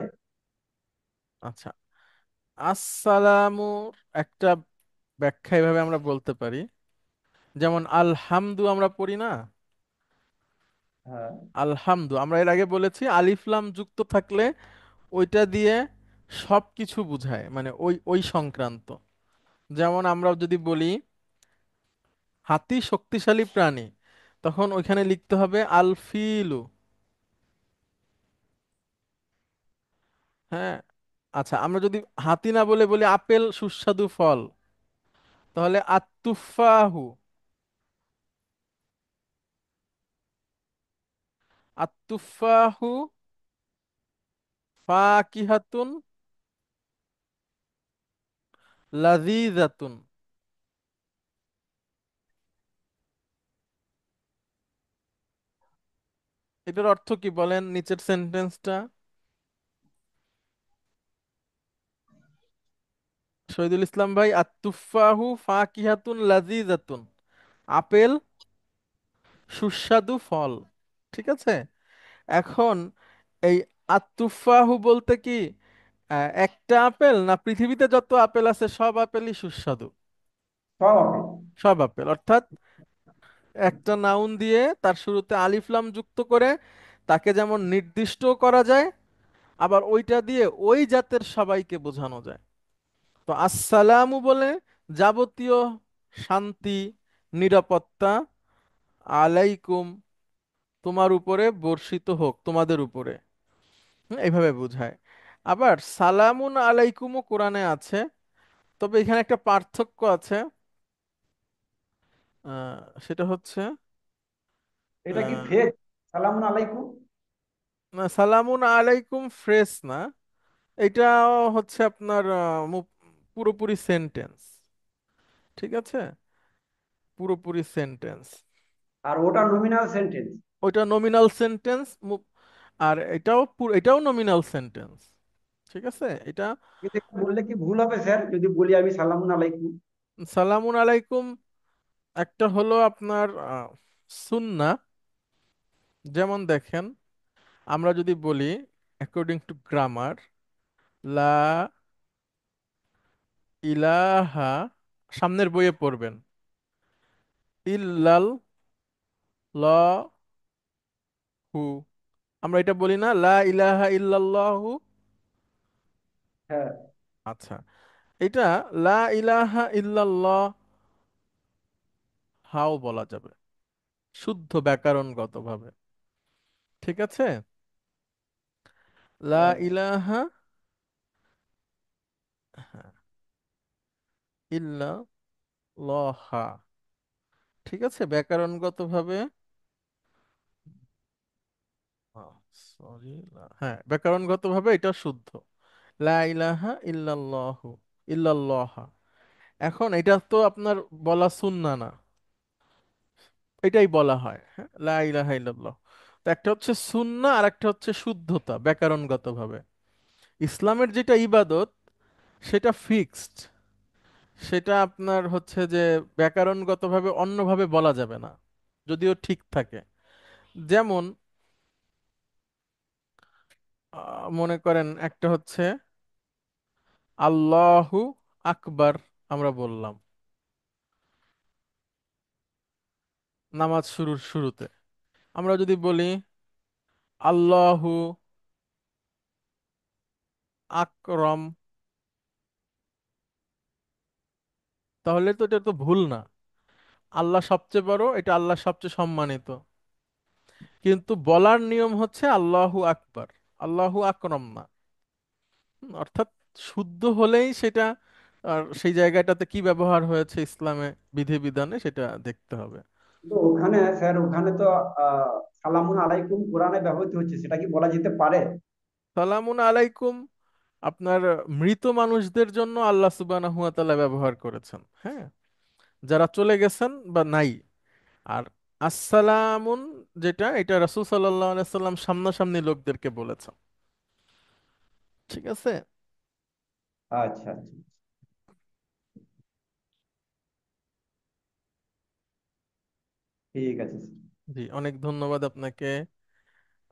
আচ্ছা, আসসালামু একটা ব্যাখ্যা এভাবে আমরা বলতে পারি, যেমন আলহামদু আমরা পড়ি না, হ্যাঁ। আলহামদু আমরা এর আগে বলেছি আলিফ লাম যুক্ত থাকলে ওইটা দিয়ে সব কিছু বোঝায়, মানে ওই ওই সংক্রান্ত। যেমন আমরা যদি বলি হাতি শক্তিশালী প্রাণী, তখন ওইখানে লিখতে হবে আলফিলু। হ্যাঁ। আচ্ছা, আমরা যদি হাতি না বলে বলি আপেল সুস্বাদু ফল, তাহলে আত্তুফাহু। আত্তুফাহু ফাকিহাতুন লাযীযাতুন। এটার অর্থ কি বলেন নিচের সেন্টেন্সটা? শহীদুল ইসলাম ভাই, আত্তুফাহু ফাকিহাতুন লাযীযাতুন, আপেল সুস্বাদু ফল। ঠিক আছে। এখন এই আত্তুফাহু বলতে কি একটা আপেল, না পৃথিবীতে যত আপেল আছে সব আপেলই সুস্বাদু? সব হবে। সব আপেল, অর্থাৎ একটা নাউন দিয়ে তার শুরুতে আলিফ লাম যুক্ত করে তাকে যেমন নির্দিষ্ট করা যায়, আবার ওইটা দিয়ে ওই জাতের সবাইকে বোঝানো যায়। তো আসসালামু বলে যাবতীয় শান্তি, নিরাপত্তা, আলাইকুম তোমার উপরে বর্ষিত হোক, তোমাদের উপরে, এইভাবে বোঝায়। আবার সালামুন আলাইকুমও কোরআনে আছে, তবে এখানে একটা পার্থক্য আছে। সেটা হচ্ছে এটা কি আহ, ফেক? সালামুন আলাইকুম। না, সালামুন আলাইকুম ফ্রেশ না, এটা হচ্ছে আপনার পুরোপুরি সেন্টেন্স। ঠিক আছে, পুরোপুরি সেন্টেন্স। আর ওটা নমিনাল সেন্টেন্স। ওইটা নমিনাল সেন্টেন্স, আর এটাও নমিনাল সেন্টেন্স। ঠিক আছে। এটা কিন্তু এটা বললে কি ভুল হবে স্যার যদি বলি আমি সালামুন আলাইকুম? সালামুন আলাইকুম একটা হলো আপনার সুন্না। যেমন দেখেন, আমরা যদি বলি অ্যাকর্ডিং টু গ্রামার, লা ইলাহা, সামনের বইয়ে পড়বেন, ইল্লাল হু, আমরা এটা বলি না লা ইলাহা ইল্লাল্লাহু? হ্যাঁ। আচ্ছা, এটা লা ইলাহা ইল্লাল্লাহ হাও বলা যাবে শুদ্ধ ব্যাকরণগতভাবে। ঠিক আছে। লা হ্যাঁ। ইলাহা ইল্লাল্লাহা। ঠিক আছে, ব্যাকরণগতভাবে, সরি, হ্যাঁ ব্যাকরণগতভাবে এটা শুদ্ধ, লা ইলাহা ইল্লাল্লাহু, ইল্লাল্লাহা। এখন এটা তো আপনার বলা সুন্না না, এটাই বলা হয়, হ্যাঁ, লা ইলাহা ইল্লাল্লাহ। তো একটা হচ্ছে সুন্নাহ আর একটা হচ্ছে শুদ্ধতা ব্যাকরণগতভাবে। ইসলামের যেটা ইবাদত সেটা ফিক্সড, সেটা আপনার হচ্ছে যে ব্যাকরণগতভাবে অন্যভাবে বলা যাবে না, যদিও ঠিক থাকে। যেমন মনে করেন একটা হচ্ছে আল্লাহু আকবার, আমরা বললাম নামাজ শুরুর শুরুতে। আমরা যদি বলি আল্লাহু আকরম, তাহলে তো এটা তো ভুল না। আল্লাহ সবচেয়ে বড়, এটা আল্লাহ সবচেয়ে সম্মানিত, কিন্তু বলার নিয়ম হচ্ছে আল্লাহু আকবার, আল্লাহু আকরম না। অর্থাৎ শুদ্ধ হলেই সেটা, আর সেই জায়গাটাতে কি ব্যবহার হয়েছে ইসলামে বিধিবিধানে সেটা দেখতে হবে। কিন্তু ওখানে স্যার, ওখানে তো আহ সালামুন আলাইকুম কোরআনে ব্যবহৃত হচ্ছে, সেটা কি বলা যেতে পারে? সালামুন আলাইকুম আপনার মৃত মানুষদের জন্য আল্লাহ সুবহানাহু ওয়া তাআলা ব্যবহার করেছেন, হ্যাঁ, যারা চলে গেছেন বা নাই। আর আসসালামুন যেটা, এটা রাসূল সাল্লাল্লাহু আলাইহি সাল্লাম সামনাসামনি লোকদেরকে বলেছেন। ঠিক আছে। আচ্ছা আচ্ছা, ঠিক আছে স্যার। জি, অনেক ধন্যবাদ আপনাকে।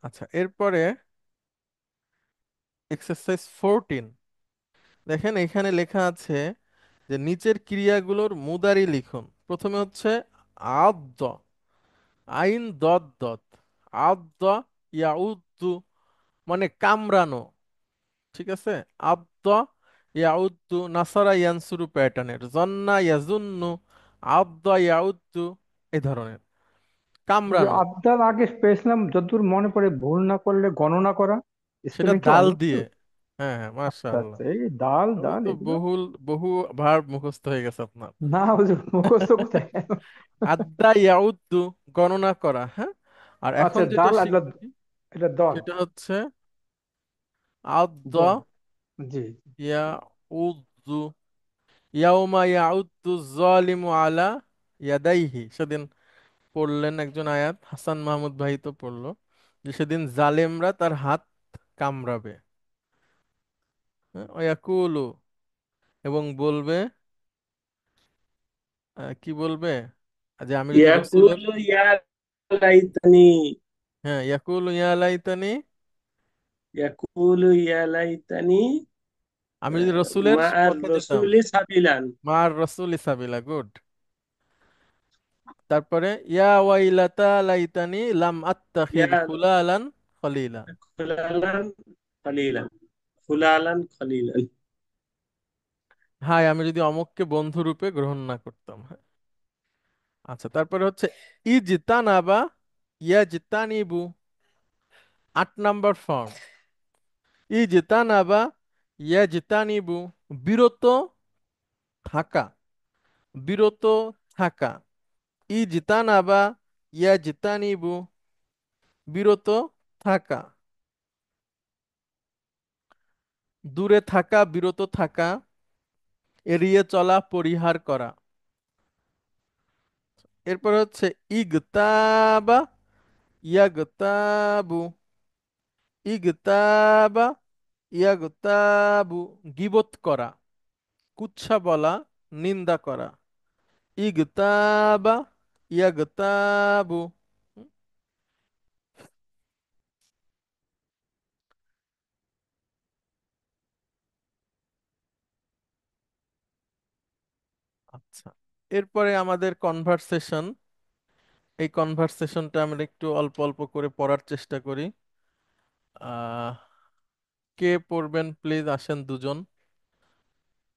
আচ্ছা, এরপরে এক্সারসাইজ 14। দেখেন এখানে লেখা আছে যে নিচের ক্রিয়াগুলোর মুদারি লিখুন। প্রথমে হচ্ছে আদ, আইন দদ দদ, আদ ইয়াউদ্দু মানে কামড়ানো। ঠিক আছে। আদ ইয়াউদ্দু নাসারা ইয়ানসুরু প্যাটার্নের, জন্না ইয়াজুন্নু, আদ ইয়াউদ্দু এই ধরনের যে কামড়ানো। আবদাল আগে পেয়েছিলাম যতদূর মনে পড়ে, ভুল না করলে গণনা করা, সেটা স্পেলিংটা দাল অনেক দিয়ে। ভুল। হ্যাঁ হ্যাঁ, আচ্ছা মাশাআল্লাহ। আচ্ছা, এই দাল তাহলে দাল তো এগুলো। বহু ভার্ব মুখস্থ হয়ে গেছে আপনার। না হুজুর, মুখস্থ কোথায়! আদ্দা ইয়াউদ্দু গণনা করা, হ্যাঁ। আর এখন আচ্ছা, যেটা দাল এটা, শিখছি এটা দল। সেটা হচ্ছে আদ্দা দল, জি। ইয়াউদ্দু, ইয়াউমা ইয়াউদ্দু যালিমু আলা ইয়াদাইহি। সেদিন পড়লেন একজন আয়াত, হাসান মাহমুদ ভাই তো পড়লো, যে সেদিন জালেমরা তার হাত কামড়াবে। হ্যাঁ, ওয়াকুলু এবং বলবে, কি বলবে, যে আমি যদি রসুলের, ইয়াকুলু ইয়া লাইতানি, হ্যাঁ ইয়াকুলু ইয়া লাইতানি, ইয়াকুলু ইয়া লাইতানি আমি যদি রসুলের মা'আর পথে যেতাম। রাসূলি সাবিলান। মার রসুল ইসাবিলা, গুড। তারপরে ইয়া ওয়াইলাতা লাইতানি লাম আত্তাখিদ ইয়া ফুলালান খলিলা। ফুলালান খলিলান, ফুলালান খলিলান। হায়, আমি যদি অমুককে বন্ধু রূপে গ্রহণ না করতাম, হ্যাঁ। আচ্ছা, তারপরে হচ্ছে ইজতানাবা ইয়াজতানিবু, 8 নম্বর ফর্ম। ইজতানাবা ইয়াজতানিবু বিরত থাকা, বিরত থাকা। ইজতানাবা ইয়াজতানিবু বিরত থাকা, দূরে থাকা, বিরত থাকা, এড়িয়ে চলা, পরিহার করা। এরপর হচ্ছে ইগতাবা ইয়াগতাবু, ইগতাবা ইয়াগতাবু গীবত করা, কুৎসা বলা, নিন্দা করা। ইগতাবা ইয়াগতাবু। হুম, আচ্ছা, এরপরে আমাদের কনভারসেশন। এই কনভারসেশনটা আমরা একটু অল্প অল্প করে পড়ার চেষ্টা করি। আহ কে পড়বেন প্লিজ, আসেন দুজন।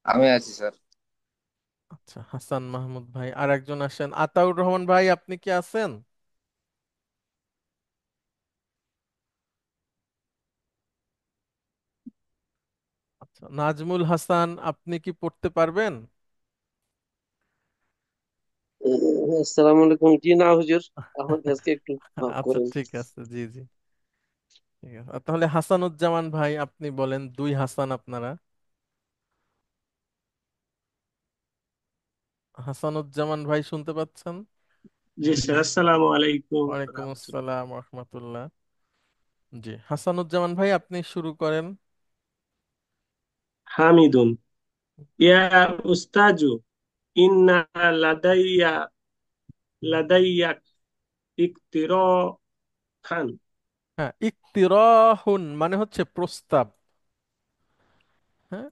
আমি আছি স্যার। আচ্ছা, হাসান মাহমুদ ভাই, আর একজন আসেন, আতাউর রহমান ভাই, আপনি কি আছেন? আচ্ছা, নাজমুল হাসান, আপনি কি পড়তে পারবেন? আসসালামু আলাইকুম। জি না হুজুর, আমার কাছে একটু মাফ আচ্ছা করেন। ঠিক আছে, জি জি, ঠিক আছে। আর তাহলে হাসানুজ্জামান ভাই, আপনি বলেন, দুই হাসান আপনারা। হাসানুজ্জামান ভাই শুনতে পাচ্ছেন? জি স্যার, আসসালামু আলাইকুম ওয়া ওয়ালাইকুম রাহমাতুল্লাহ। আসসালাম রহমতুল্লাহ। জি, হাসানুজ্জামান ভাই আপনি শুরু করেন। হামিদুন, ইয়া উস্তাজু, ইন্না লাদাইয়া লাদাইয়াক ইকতিরাহান। হ্যাঁ, ইকতিরাহুন মানে হচ্ছে প্রস্তাব। হ্যাঁ,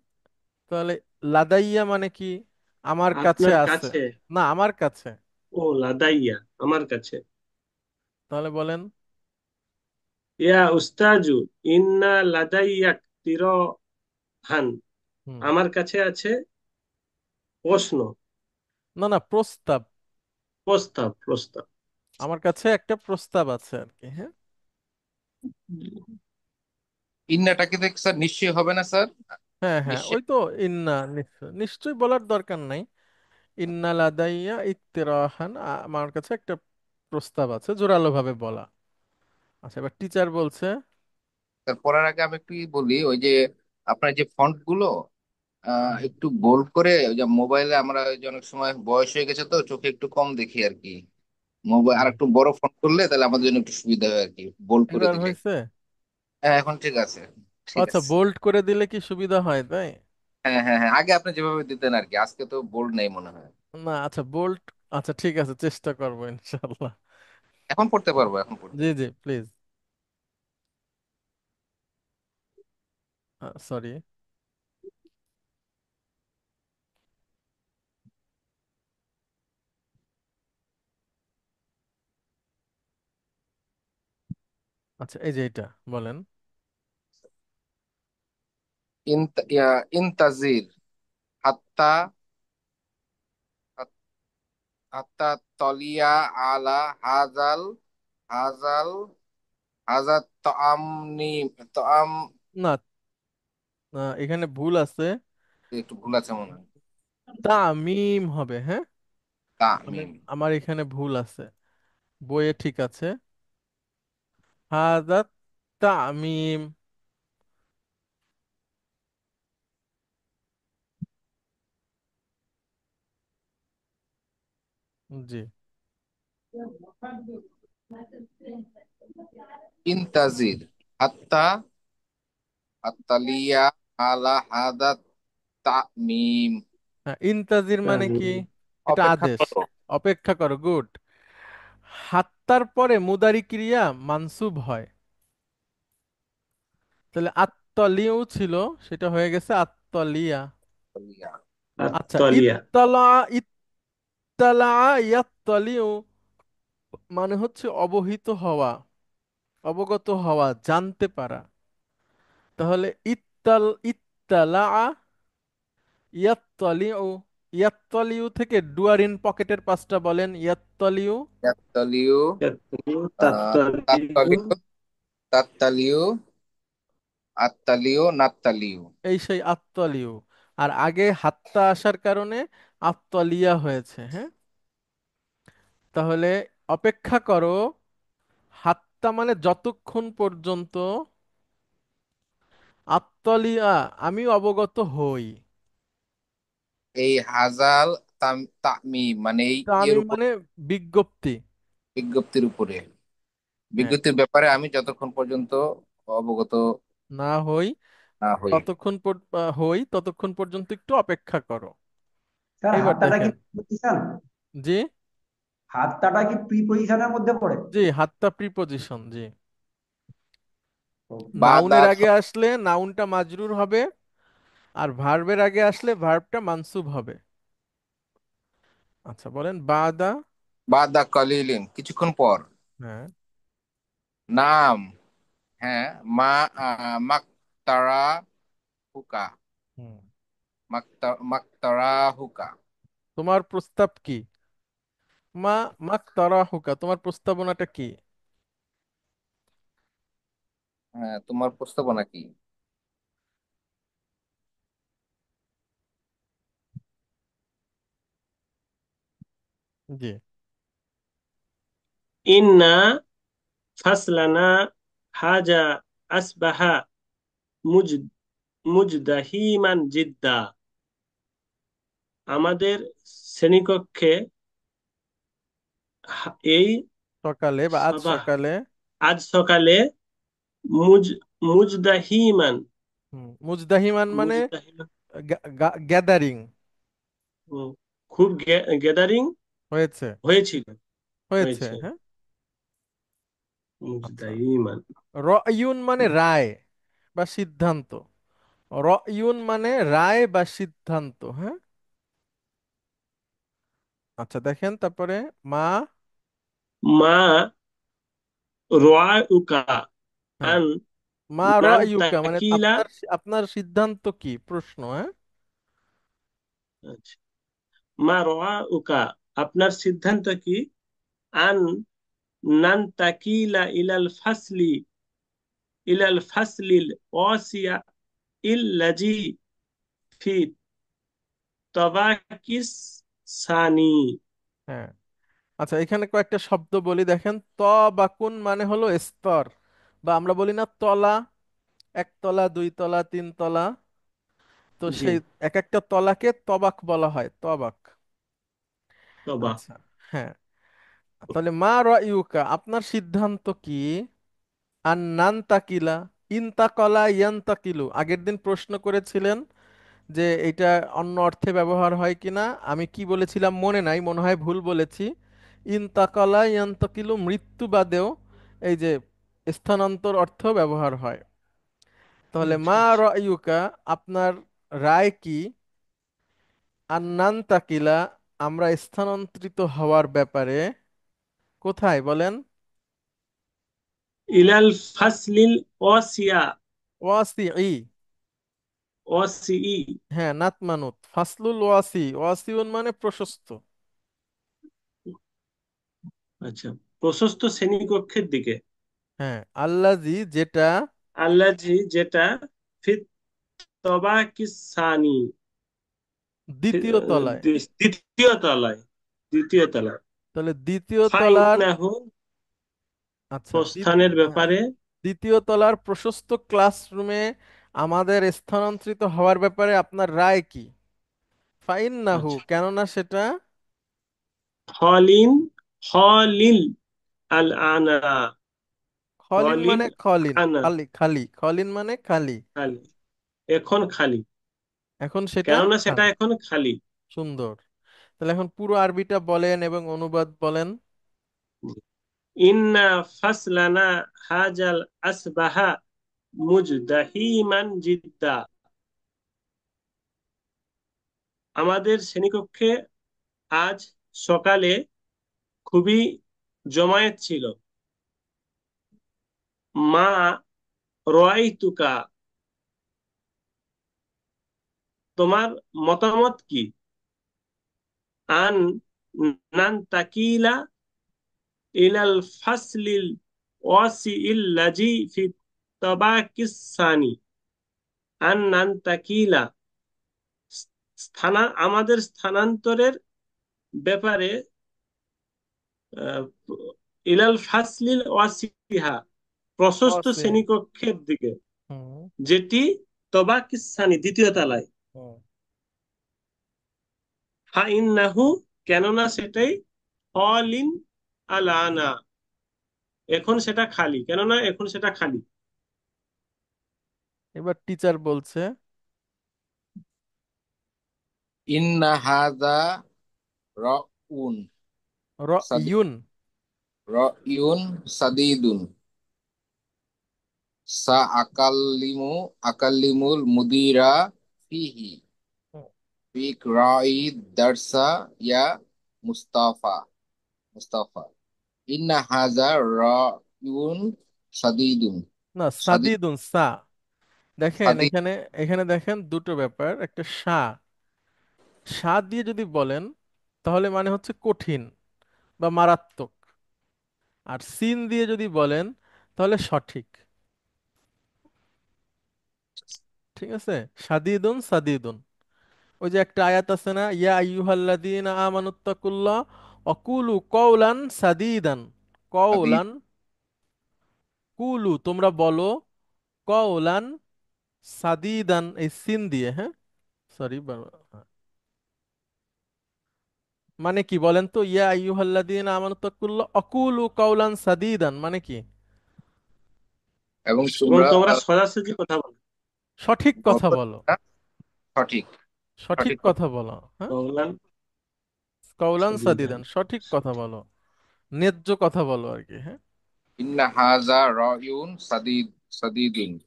তাহলে লাদাইয়া মানে কি? আমার কাছে আপনার আছে। কাছে। না, আমার কাছে। ও লাদাইয়া, আমার কাছে। তাহলে বলেন। ইয়া উস্তাজু, ইন্না লাদাইয়াক তিরহান। হুম, আমার কাছে আছে প্রশ্ন, না না, প্রস্তাব। প্রস্তাব, প্রস্তাব। আমার কাছে একটা প্রস্তাব আছে আর কি, হ্যাঁ। ইন্নাটাকে দেখ স্যার, নিশ্চয়ই হবে না স্যার? হ্যাঁ হ্যাঁ, ওই নিশ্চয়। তো। ইন্না, নিশ্চয় নিশ্চয় বলার দরকার নাই। ইন্না লাদাইয়া ইকতিরাহান, আমার কাছে একটা প্রস্তাব আছে জোরালো ভাবে বলা। আচ্ছা, এবার টিচার বলছে। তার পড়ার আগে আমি একটু বলি, ওই যে আপনার যে ফন্ট গুলো হুম, একটু বোল্ড করে, ওই যে মোবাইলে আমরা ওই যে অনেক সময় বয়স হয়ে গেছে তো চোখে একটু কম দেখি আর কি, মোবাইল আর হুম। একটু বড় ফন্ট করলে তাহলে আমাদের জন্য একটু সুবিধা হয় আর কি, বোল্ড করে এবার দিলে। হয়েছে? হ্যাঁ, এখন ঠিক আছে। ঠিক আচ্ছা, আছে। বোল্ড করে দিলে কি সুবিধা হয় তাই? হ্যাঁ, হ্যাঁ, হ্যাঁ, আগে আপনি যেভাবে দিতেন আর কি, আজকে তো বোল্ড নেই মনে হয়। না, আচ্ছা বোল্ড। আচ্ছা ঠিক আছে, চেষ্টা করবো ইনশাল্লাহ। এখন পড়তে পারবো, এখন পড়তে জি পারবো। জি, প্লিজ। সরি। আচ্ছা, এই যে এটা বলেন। ইন্তাজির হাত্তা হাত্তা তলিয়া আলা হাজাল হাজাল হাজার তামনি তাম। না, না, এখানে ভুল আছে। একটু ভুল আছে মনে হয়। তামিম হবে, হ্যাঁ। আমি, তামিম। আমার এখানে ভুল আছে। বইয়ে ঠিক আছে। হাদা তামিম। জি। ইন্তাজির হাত্তা আত্তালিয়া আলা হাদা তামিম। হ্যাঁ, ইন্তাজির মানে কি? এটা অপেক্ষা আদেশ। করো। অপেক্ষা করো, গুড। হাত্তার পরে মুদারি ক্রিয়া মানসুব হয়। তাহলে আত্তলিউ ছিল, সেটা হয়ে গেছে আত্তলিয়া। আর আচ্ছা, তলিয়া। ইত্তালা। ইত্তালা ইয়াত্তালিউ মানে হচ্ছে অবহিত হওয়া, অবগত হওয়া, জানতে পারা। তাহলে ইত্তালা ইয়াত্তালিউ। ইয়াত্তালিউ থেকে ডুয়ারিন পকেটের পাঁচটা বলেন, ইয়াত্তালিউ। তাত্তালিউ তাত্তালিউ। তাত্তালিউ তাত্তালিউ আত্তালিউ নাত্তালিউ। এই সেই আত্তালিউ। আর আগে হাত্তা আসার কারণে আত্তালিয়া হয়েছে, হ্যাঁ। তাহলে অপেক্ষা করো। হাত্তা মানে যতক্ষণ পর্যন্ত। আত্তালিয়া আমি অবগত হই। এই হাজাল তামিম মানে এই এর তামিম উপর, মানে বিজ্ঞপ্তি। বিজ্ঞপ্তির উপরে, হ্যাঁ, বিজ্ঞপ্তির ব্যাপারে আমি যতক্ষণ পর্যন্ত অবগত না হই। না হই। হই ততক্ষণ পর্যন্ত একটু অপেক্ষা করো। স্যার এবার হাতটাটা কি দেখেন। প্রিপোজিশন? জি। হাতটাটা কি প্রিপোজিশনের মধ্যে পড়ে? জি, হাত্তা প্রিপজিশন, জি। ওকে। বাদা নাউনের আগে আসলে নাউনটা মাজরুর হবে, আর ভার্বের আগে আসলে ভার্বটা মানসুব হবে। আচ্ছা, বলেন বাদা। বাদা কালিলিন কিছুক্ষণ পর। হ্যাঁ। নাম। হ্যাঁ। মা মাকতারা হুকা। হুম। মাকতারা হুকা। তোমার প্রস্তাব কি? মা মাক তারা হুকা, তোমার প্রস্তাবনাটা কি? হ্যাঁ, তোমার প্রস্তাবনা কি? জি। ইন্না ফাসলানা হাজা আসবাহা মুজ মুজদাহিমান জিদ্দা। আমাদের শ্রেণীকক্ষে এই সকালে বা আজ সবাহ সকালে। আজ সকালে মুজ মুজদাহিমান মুজদাহিমান মানে মুজদাহিমান গ্যাদারিং উম, খুব গ্যাদারিং হয়েছে। হয়েছিল। হয়েছে, হয়েছে হ্যাঁ। আচ্ছা, মুজদাহিমান। রয়ুন মানে রায় বা সিদ্ধান্ত। রয়ুন মানে রায় বা সিদ্ধান্ত, হ্যাঁ। আচ্ছা, দেখেন তারপরে মা। মা রায়ুকা হ্যাঁ, আন মা নান রয়ুকা মানে তাকিলা। আপনার আপনার সিদ্ধান্ত কি, প্রশ্ন, হ্যাঁ। আচ্ছা, মা রায়ুকা আপনার সিদ্ধান্ত কি? আন নান তাকিলা ইলাল ফাসলিল ওয়াসিয়া ইল্লাজি ফি তবাকিস সানি। হ্যাঁ, আচ্ছা, এখানে কয়েকটা শব্দ বলি, দেখেন। ত বা কুন মানে হলো স্তর, বা আমরা বলি না তলা, একতলা, দুই তলা, তিন তলা। তো জি। সেই এক একটা তলাকে তবাক বলা হয়, তবাক। তবা। আচ্ছা, হ্যাঁ। তাহলে মা রায়ুকা, আপনার সিদ্ধান্ত কি? আর নান তাকিলা, ইনতাকলা ইয়ান্তাকিলু, আগের দিন প্রশ্ন করেছিলেন যে এটা অন্য অর্থে ব্যবহার হয় কিনা। আমি কি বলেছিলাম মনে নাই, মনে হয় ভুল বলেছি। ইনতাকলা ইয়ান্তাকিলু, মৃত্যু বাদেও এই যে স্থানান্তর অর্থ ব্যবহার হয়। তাহলে আচ্ছা মা আচ্ছা। রায়ুকা, আপনার রায় কি? আর নান তাকিলা, আমরা স্থানান্তরিত হওয়ার ব্যাপারে। কোথায় বলেন? ইলাল ফাসলিল ওয়াসিয়া। ওয়াসি, ওয়াসি। হ্যাঁ, নাত মানুত, ফাসলুল ওয়াসি, ওয়াসিউন মানে প্রশস্ত। আচ্ছা, প্রশস্ত শ্রেণীকক্ষের দিকে। হ্যাঁ, আল্লাজি, যেটা আল্লাজি, যেটা ফিত তবাকিসানি, দ্বিতীয় তলায়। দ্বিতীয় তলায়। দ্বিতীয় তলায়। তাহলে দ্বিতীয় তলার, ফাইন্নাহু, আচ্ছা, প্রস্থানের হ্যাঁ, ব্যাপারে। দ্বিতীয় তলার প্রশস্ত ক্লাসরুমে আমাদের স্থানান্তরিত হওয়ার ব্যাপারে আপনার রায় কি? ফাইন্নাহু, আচ্ছা। কেননা সেটা। হলিন, হলিল আল আনা। খলিন হলিল মানে খলিন, আনা। খালি খালি, খলিন মানে খালি। খালি, এখন খালি। এখন সেটা কেননা সেটা খালি। এখন খালি। সুন্দর। তাহলে এখন পুরো আরবিটা বলেন এবং অনুবাদ বলেন। ইন্না ফাসলানা হাজাল আসবাহা মুজদাহিমান জিদ্দা। আমাদের শ্রেণীকক্ষে আজ সকালে খুবই জমায়েত ছিল। মা রায়তুকা, তোমার মতামত কি? আন নান তাকিলা ইলাল ফাসলিল ওয়াসিইল লাজি ফি তাবাকিসানি। আন নান তাকিলা, আমাদের স্থানান্তরের ব্যাপারে। আহ, ইলাল ফাসলিল ওয়াসিহা, প্রশস্ত ওয়াসি। শ্রেণীকক্ষের দিকে, হুম। যেটি তবাকিসানি, দ্বিতীয় তলায়। হুম। ফাইন্নাহু, কেননা সেটাই, হলিন আল আনা, এখন সেটা খালি, কেননা এখন সেটা খালি। এবার টিচার বলছে। ইন্না হাযা রাউন সাদি রয়ুন। রায়ুন সাদীদুন সা আকাল্লিমুল মুদিরা ফিহি ফিক রাই দারসা ইয়া মুস্তাফা মুস্তাফা ইন্না হাযা রায়ুন সাদীদুন না, সাদি সাদিদুন, সা। দেখেন সাদি এখানে, এখানে দেখেন দুটো ব্যাপার, একটা সা। সা দিয়ে যদি বলেন তাহলে মানে হচ্ছে কঠিন বা মারাত্মক। আর সিন দিয়ে যদি বলেন তাহলে সঠিক। ঠিক আছে? সাদিদুন সাদিদুন। ওই যে একটা আয়াত আছে না, ইয়া আইয়ুহাল্লাযীনা আমানুত্তাকুল্লাহ ওয়াকুলু কওলান সাদীদান। সাদিদ কওলান, কুলু তোমরা বলো, কওলান সাদীদান, এই সিন দিয়ে, হ্যাঁ, সরি। মানে কি বলেন তো? ইয়া আইয়ুহাল্লাযীনা আমানুত্তাকুল্লাহ আকুলু কাওলান সাদীদান মানে কি? এবং এবং তোমরা তোমরা সোজাসুজি কথা বলো। সঠিক কথা বলো। সঠিক সঠিক সঠিক কথা। কথা বলো, হ্যাঁ। কওলান কাওলান সাদীদান। সাদীদান, সঠিক কথা বলো, ন্যায্য কথা বলো আর কি, হ্যাঁ। ইন্না হাযা রায়ুন সাদীদুন,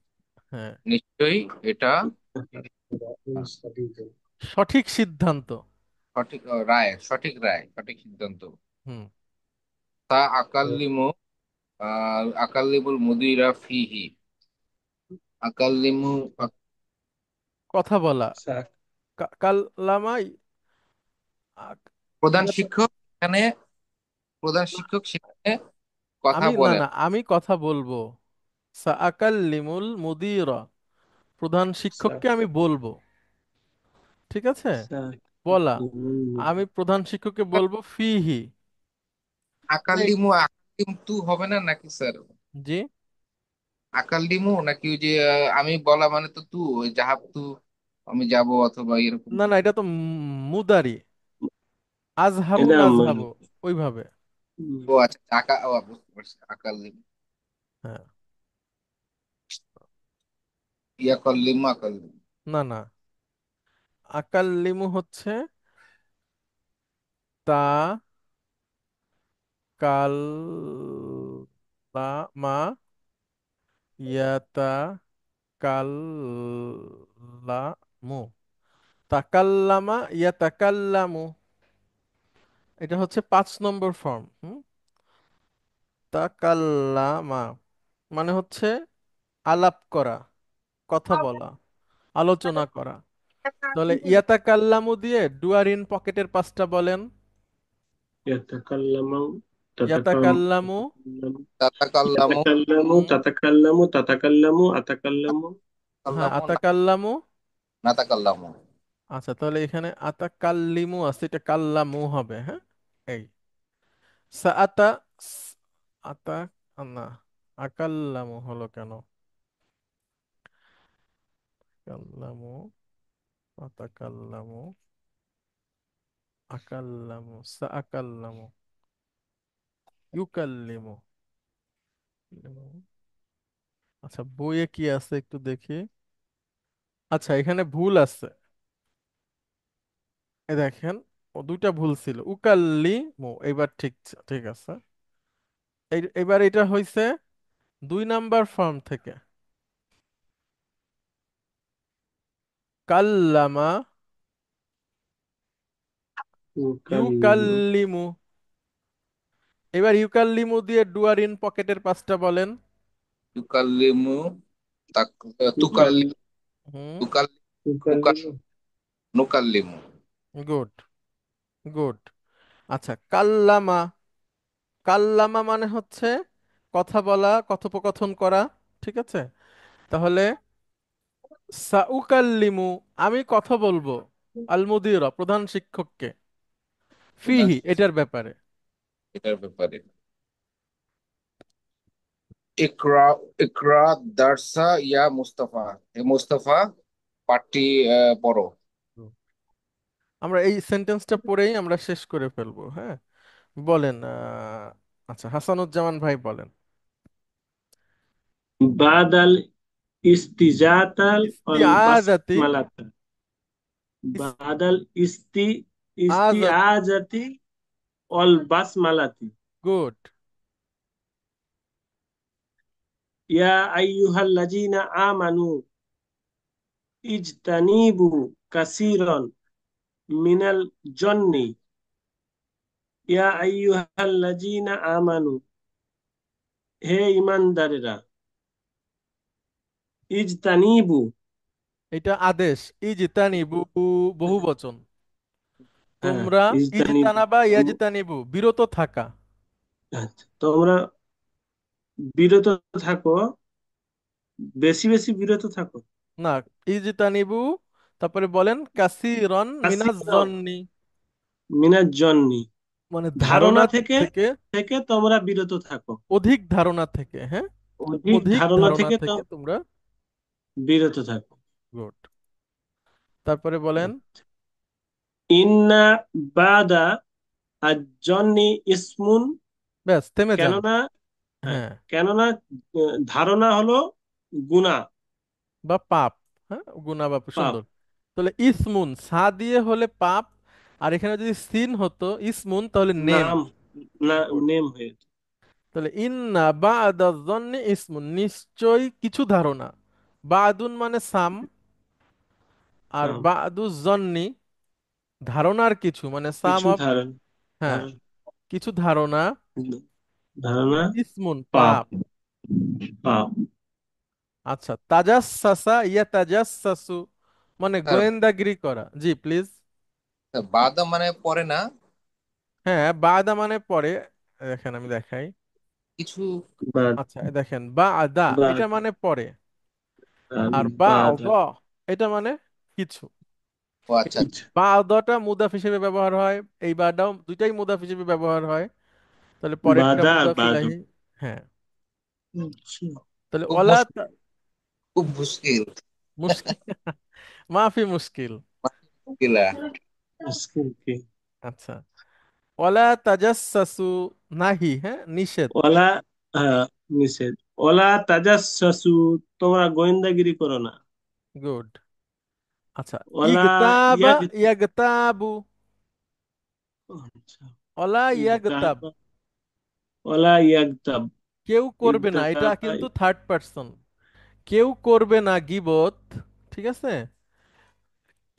হ্যাঁ, নিশ্চয়ই এটা সঠিক সিদ্ধান্ত। সঠিক রায়, সঠিক রায়, সঠিক সিদ্ধান্ত। হুম। তা আকাল্লিমুল মুদিরা ফিহি, আকাল্লিমু কথা বলা, কাল্লামাই, প্রধান ইয়াত- শিক্ষক এখানে, প্রধান শিক্ষক সেখানে কথা আমি, না বলেন। না, আমি কথা বলবো। সাআকাল্লিমুল মুদিরা, প্রধান শিক্ষককে আমি বলবো। ঠিক আছে? বলা, আমি প্রধান শিক্ষককে বলবো ফিহি, মানে আকালিমু, আকালিম তু হবে না নাকি স্যার? জি, আকালিমু নাকি ওই যে আমি বলা মানে তো তু, ওই জাহাব তু, আমি যাব অথবা এরকম না না, কিছু। এটা তো মুদারি, আজহাবু এটা নাজহাবু ওইভাবে। ও আচ্ছা, ও বুঝতে পারছি, আকালিম। হ্যাঁ, ইয়াকাল্লিমু, আকাল্লিম। না না, আকাল্লিমু হচ্ছে তা কাল মা ইয়াতা কাল্লামু, তাকাল্লামা ইয়াতাকাল্লামু, এটা হচ্ছে 5 নম্বর ফর্ম। তাকাল্লামা মানে হচ্ছে আলাপ করা, কথা বলা, আলোচনা করা। তাহলে ইয়াতাকাল্লামু দিয়ে ডুয়ার ইন পকেটের পাঁচটা বলেন। ইয়াতাকাল্লামু, ইয়াতাকাল্লামু, তাতাকাল্লামু, ইয়াতাকাল্লামু, হুম, তাতাকাল্লামু, তাতাকাল্লামু, আতাকাল্লামু। হ্যাঁ তাকাল্লামু না, আতাকাল্লামু। নাতাকাল্লামু। আচ্ছা, তাহলে এখানে আতাকাল্লিমু আছে, এটা কাল্লামু হবে। হ্যাঁ, এই সাআতা আতা, না, আকাল্লামু হলো কেন? কাল্লামু, আতাকাল্লামু, আকাল্লামু, সাআকাল্লামু, ইউকাল্লিমু। আচ্ছা, বইয়ে কি আছে একটু দেখি। আচ্ছা, এখানে ভুল আছে, এ দেখেন, ও দুইটা ভুল ছিল, উকাল্লিমু এবার ঠিক, ঠিক আছে। এবার এটা হইছে 2 নাম্বার ফর্ম থেকে, কাল্লামা ইউকাল্লিমু, ইউকাল্লিমু। এবার ইউকাল্লিমু দিয়ে ডুয়ার ইন পকেটের পাঁচটা বলেন। ইউকাল্লিমু, তাক, তুকাল্লি, ইউকাল্লিমু, হুম, তুকাল, উকাল, ইউকাল্লিমু। নুকাল্লিমু। Good, good. আচ্ছা, কাল্লামা, কাল্লামা মানে হচ্ছে কথা বলা, কথোপকথন করা, ঠিক আছে। তাহলে সাউকাল্লিমু, আমি কথা বলবো, আল মুদিরা প্রধান শিক্ষককে, প্রধান ফিহি শিক্ষক, এটার ব্যাপারে। এটার ব্যাপারে। ইকরা, ইকরা দারসা ইয়া মুস্তাফা, হে মুস্তাফা, পাঠটি পড়ো। হুম। আমরা এই সেন্টেন্সটা পড়েই আমরা শেষ করে ফেলবো। হ্যাঁ, বলেন, আচ্ছা হাসানুজ্জামান ভাই বলেন। Badal ইস্তিজাতাল all ইস্তিআযাতি, বাসমালাতা। Badal ইস্তিআযাত, ইস্তিআজাতি all বাসমালাতি। Good. ইয়া আইয়ুহাল্লাযীনা আমানু ইজতানিবু কাসীরান মিনাল জন্নি। ইয়া আইয়ুহাল্লাযীনা আমানু, হে ঈমানদারেরা। ইজতানিবু, এটা আদেশ, ইজতানিবু বহু বচন, হ্যাঁ, তোমরা ইজতানিবু। ইজতানাবা ইয়াজতানিবু বিরত থাকা, আচ্ছা, তোমরা বিরত থাকো, বেশি বেশি বিরত থাকো। না, ইজতানিবু, তারপরে বলেন কাসিরন মিনাজ কাসীরান জন্নি, মিনাজ জন্নি, মানে ধারণা ধারণা থেকে থেকে, থেকে তোমরা বিরত থাকো। অধিক ধারণা থেকে, হ্যাঁ, অধিক অধিক ধারণা ধারণা থেকে তো থেকে তোমরা, বিরত থাকো। গুড। তারপরে বলেন, ইন্না বাদা আজ-জন্নি ইসমুন। ব্যাস থেমে যান। কেননা, হ্যাঁ, হ্যাঁ, কেননা ধারণা হলো গুনাহ, বা পাপ, হ্যাঁ, গুনাহ বা পাপ। সুন্দর। তাহলে ইসমুন সা দিয়ে হলে পাপ, আর এখানে যদি সিন হতো ইসমুন তাহলে নেম। নাম, না, গুড। নেম হয়ে। তাহলে ইন্না বা'দা যন্নি ইসমুন, নিশ্চয় কিছু ধারণা, বাদুন মানে সাম, আর সাম, বাদু জন্নি ধারণার কিছু মানে সাম কিছু অফ, হ্যাঁ, ধারণ, কিছু ধারণা, ধারণা ইসমুন পাপ, পাপ। পাপ। আচ্ছা, তাজাসসাসা ইয়া তাজাসসাসু মানে স্যার, গোয়েন্দাগিরি করা। জি প্লিজ। বাদা মানে পরে না, হ্যাঁ, বাদা মানে পরে, দেখেন আমি দেখাই। কিছু। বাদ, আচ্ছা, দেখেন বা আদা এটা বাদ, মানে পরে, আর বা বাদ, দ এটা মানে কিছু। ও আচ্ছা আচ্ছা। কিছু। বা দটা মুদাফ হিসেবে ব্যবহার হয়, এই বাটাও দুইটাই মুদাফ হিসেবে ব্যবহার হয়। তাহলে পরেরটা বাদা আর মুদাফ বাদু। ইলাইহি। হ্যাঁ, আচ্ছা। তাহলে খুব ওয়ালা মুশকিল, খুব মুশকিল। মুশকিল মাফি মুশকিল। মুশকিলা। মুশকিল কি? আচ্ছা, ওয়ালা তাজাসসু নাহি, হ্যাঁ নিষেধ। ওলা, হ্যাঁ, নিষেধ। ওলা তাজাসসু, তোমরা গোয়েন্দাগিরি করো না। গুড। আচ্ছা, ওলা ইগতাবা ইয়াগ, ইয়াগতাবু, আচ্ছা, ওয়ালা ইয়াগতাব। ইগতাবা, ওলা ইয়াগতাব। কেউ করবে না, এটা ইগতাবা, কিন্তু থার্ড পার্সন। কেউ করবে না গীবত, ঠিক আছে?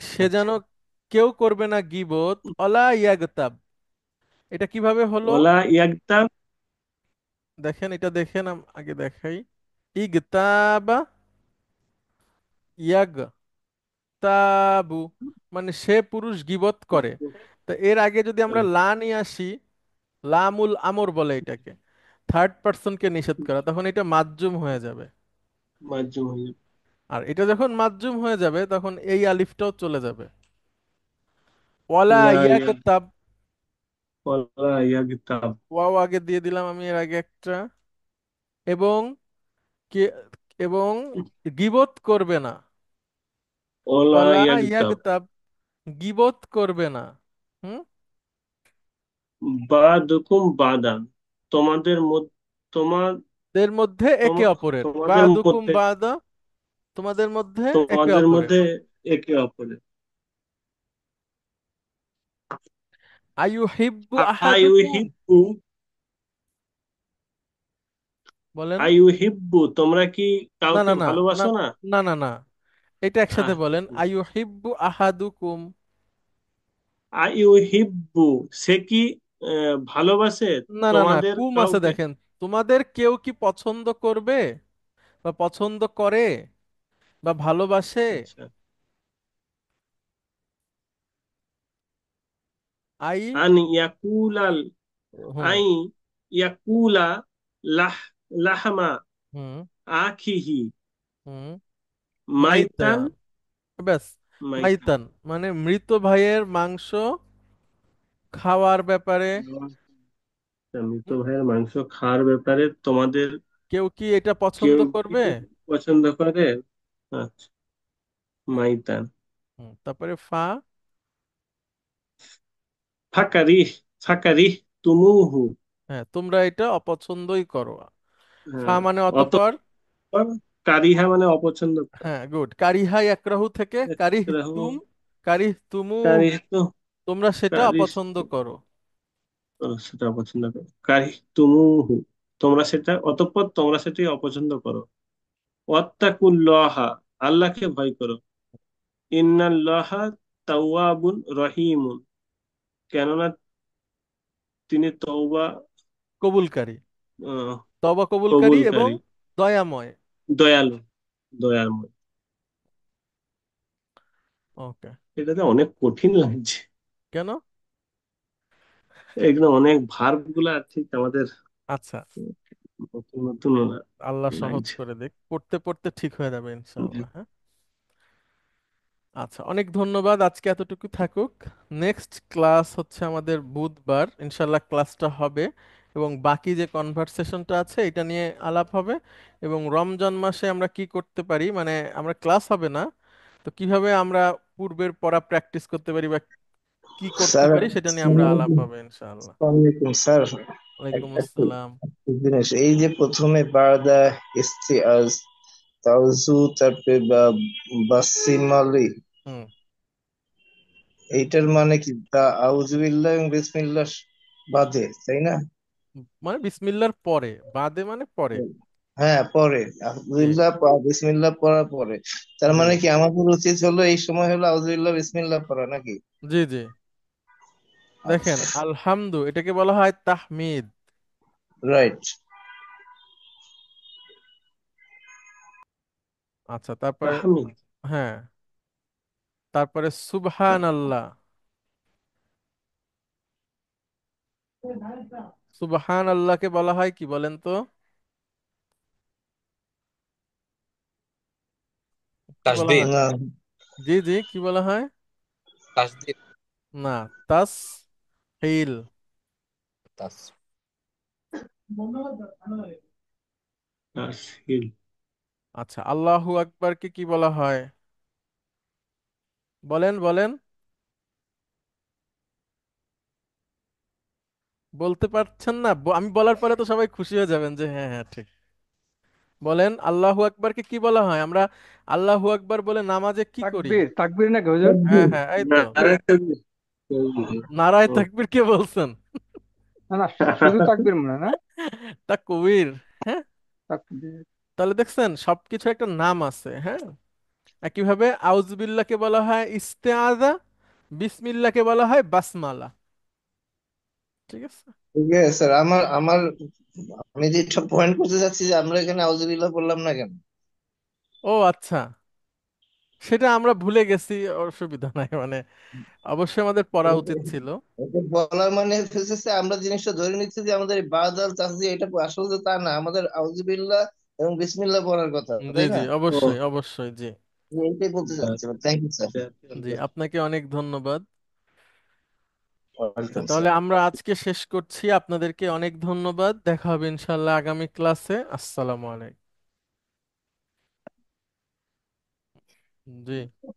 সে যেন, আচ্ছা, কেউ করবে না গীবত, অলা ইয়াগতাব। এটা কিভাবে হলো? ওলা ইয়াগতাব। দেখেন, এটা দেখেন, আগে দেখাই। ইগতাবা ইয়াগতাবু, মানে সে পুরুষ গীবত করে। তো এর আগে যদি আমরা লা নিয়ে আসি, লামুল আমর বলে এটাকে, থার্ড পার্সনকে নিষেধ করা, তখন এটা মাজ্জুম হয়ে যাবে। মাজুম হয়ে যাবে। আর এটা যখন মাজ্জুম হয়ে যাবে, তখন এই আলিফটাও চলে যাবে। ওয়ালা ওলা ইয়াগ, ইয়াগতাব, ওলা ইয়াগতাব। ওয়াও আগে দিয়ে দিলাম আমি এর আগে একটা। এবং কে, এবং গীবত করবে না। ওলা ওয়ালা ইয়াগতাব। ইয়াগতাব, গীবত করবে না। হুম, বাদুকুম বাদান, তোমাদের মধ্যে, তোমার, এর মধ্যে একে অপরের, তোমাদের বাদুকুম মধ্যে, বাদা, তোমাদের মধ্যে একে তোমাদের অপরের। মধ্যে একে অপরের। আইয়ুহিব্বু আহাদুকুম, আইউহিব্বু, বলেন। আইউহিব্বু, তোমরা কি না কাউকে না না, না ভালোবাসো না? না না না, এটা একসাথে আহ, বলেন, আইয়ুহিব্বু আহাদুকুম। আইউহিব্বু, সে কি ভালোবাসে না না না, তোমাদের কুম আছে কাউকে? দেখেন। তোমাদের কেউ কি পছন্দ করবে বা পছন্দ করে বা ভালোবাসে? আচ্ছা, আই, আন ইয়াকুলাল, হুম আই ইয়াকুলা, লাহ, লাহমা হুম আখিহি হুম, মাইতান, মাইতান, ব্যাস। মাইতান। মাইতান মানে মৃত ভাইয়ের মাংস খাওয়ার ব্যাপারে। মৃত হুম, ভাইয়ের মাংস খাওয়ার ব্যাপারে তোমাদের কেউ কি এটা পছন্দ কেউ কি করবে? পছন্দ করে? আচ্ছা, মাইতান। তারপরে ফা, ফাকারি, ফাকারি তুমুহু, হ্যাঁ তোমরা এটা অপছন্দই করো। ফা হ্যাঁ, মানে অতঃপর অতঃপর। কারিহা মানে অপছন্দ করা। হ্যাঁ গুড, কারিহা ইয়াকরাহু থেকে কারিহ ইকরাহু, তুম, কারিহ তুমু, কারিহ তো, তোমরা সেটা কারিহ অপছন্দ তো, করো। সেটা অপছন্দ করো। কারিহ তুমুহু, তোমরা সেটা, অতঃপর তোমরা সেটাই অপছন্দ করো। ওয়াত্তাকুল্লাহা, আল্লাহকে ভয় করো। ইন্নাল্লাহা তাওয়াবুন রহিমুন, কেননা তিনি তওবা, কবুলকারী, আহ, তওবা কবুলকারী এবং কবুলকারী, দয়াময়। দয়ালু, দয়াময়। ওকে। এটাতে অনেক কঠিন লাগছে। কেন? এগুলো অনেক ভার্ব গুলা ঠিক আমাদের আচ্ছা, নতুন নতুন আল্লাহ সহজ লাগছে। করে দেখ, পড়তে পড়তে ঠিক হয়ে যাবে ইনশাআল্লাহ, হ্যাঁ। আচ্ছা, অনেক ধন্যবাদ, আজকে এতটুকু থাকুক। নেক্সট ক্লাস হচ্ছে আমাদের বুধবার, ইনশাআল্লাহ ক্লাসটা হবে, এবং বাকি যে কনভারসেশনটা আছে এটা নিয়ে আলাপ হবে। এবং রমজান মাসে আমরা কি করতে পারি, মানে আমরা ক্লাস হবে না, তো কিভাবে আমরা পূর্বের পড়া প্র্যাকটিস করতে পারি বা কি করতে স্যার, পারি সেটা নিয়ে আমরা আলাপ হবে ইনশাআল্লাহ। আসসালামু আলাইকুম স্যার। ওয়ালাইকুম একটু আসসালাম। জিনিস, এই যে প্রথমে বারদা ইস্তিআজ তাওজু, তারপরে বাসিমালি, হুম, এইটার মানে কি তা আউজুবিল্লাহ এবং বিসমিল্লাহ বাদে, তাই না? মানে বিসমিল্লাহর পরে, বাদে মানে পরে। হ্যাঁ, পরে জি আউজুবিল্লাহ বিসমিল্লাহ পড়ার পরে। তার জি মানে কি আমাদের উচিত হলো এই সময় হলো আউজুবিল্লাহ বিসমিল্লাহ পড়া নাকি? জি জি, দেখেন আচ্ছা, আলহামদু এটাকে বলা হয় তাহমিদ। রাইট। আচ্ছা, তারপরে, তাহমিদ, হ্যাঁ, তারপরে সুবহান আল্লাহ, সুবহান আল্লাহকে বলা হয় কি বলেন তো? কি বলা তাসবিহ। হয়? না, জি জি, কি বলা হয়? তাসবিহ। না, তাস হিল। তাস তাসহিল। আচ্ছা, আল্লাহু আকবারকে কি বলা হয়? বলেন বলেন। বলতে পারছেন না? আমি বলার পরে তো সবাই খুশি হয়ে যাবেন যে হ্যাঁ হ্যাঁ ঠিক। বলেন, আল্লাহু আকবারকে কি বলা হয়? আমরা আল্লাহু আকবার বলে নামাজে কি করি? তাকবীর, তাকবীর নাকি হুজুর? হ্যাঁ তাকবীর। হ্যাঁ, এই তো। নারে তাকবীর। তাকবীর। নারায়ে ও, তাকবীর কে বলছেন? না না, শুধু তাকবীর মনে হয় না? তা কবির। হ্যাঁ, তাকবীর। তাহলে দেখছেন সবকিছু একটা নাম আছে। হ্যাঁ, একইভাবে আউযুবিল্লাহকে বলা হয় ইস্তেআযা, বিসমিল্লাহকে বলা হয় বাসমালা। ঠিক আছে। ঠিক আছে স্যার, আমার আমার আমি যেটা পয়েন্ট করতে চাচ্ছি যে আমরা এখানে আউযুবিল্লাহ বললাম না কেন? ও আচ্ছা, সেটা আমরা ভুলে গেছি, অসুবিধা নাই মানে, অবশ্যই আমাদের পড়া উচিত ছিল। এটা বলার মানে হচ্ছে আমরা জিনিসটা ধরে নিচ্ছি যে আমাদের এই বাদ আল তাসদিয়া এটা আসলে তো তা না, আমাদের আউযুবিল্লাহ এবং বিসমিল্লাহ পড়ার কথা, জি তাই জি, না? ও, অবশ্যই অবশ্যই, জি। এইটাই বলতে চাচ্ছিলাম। Thank you sir. জি, আপনাকে অনেক ধন্যবাদ। ওয়েলকাম তাহলে স্যার। আমরা আজকে শেষ করছি, আপনাদেরকে অনেক ধন্যবাদ। দেখা হবে ইনশাল্লাহ আগামী ক্লাসে। আসসালামু আলাইকুম। জি।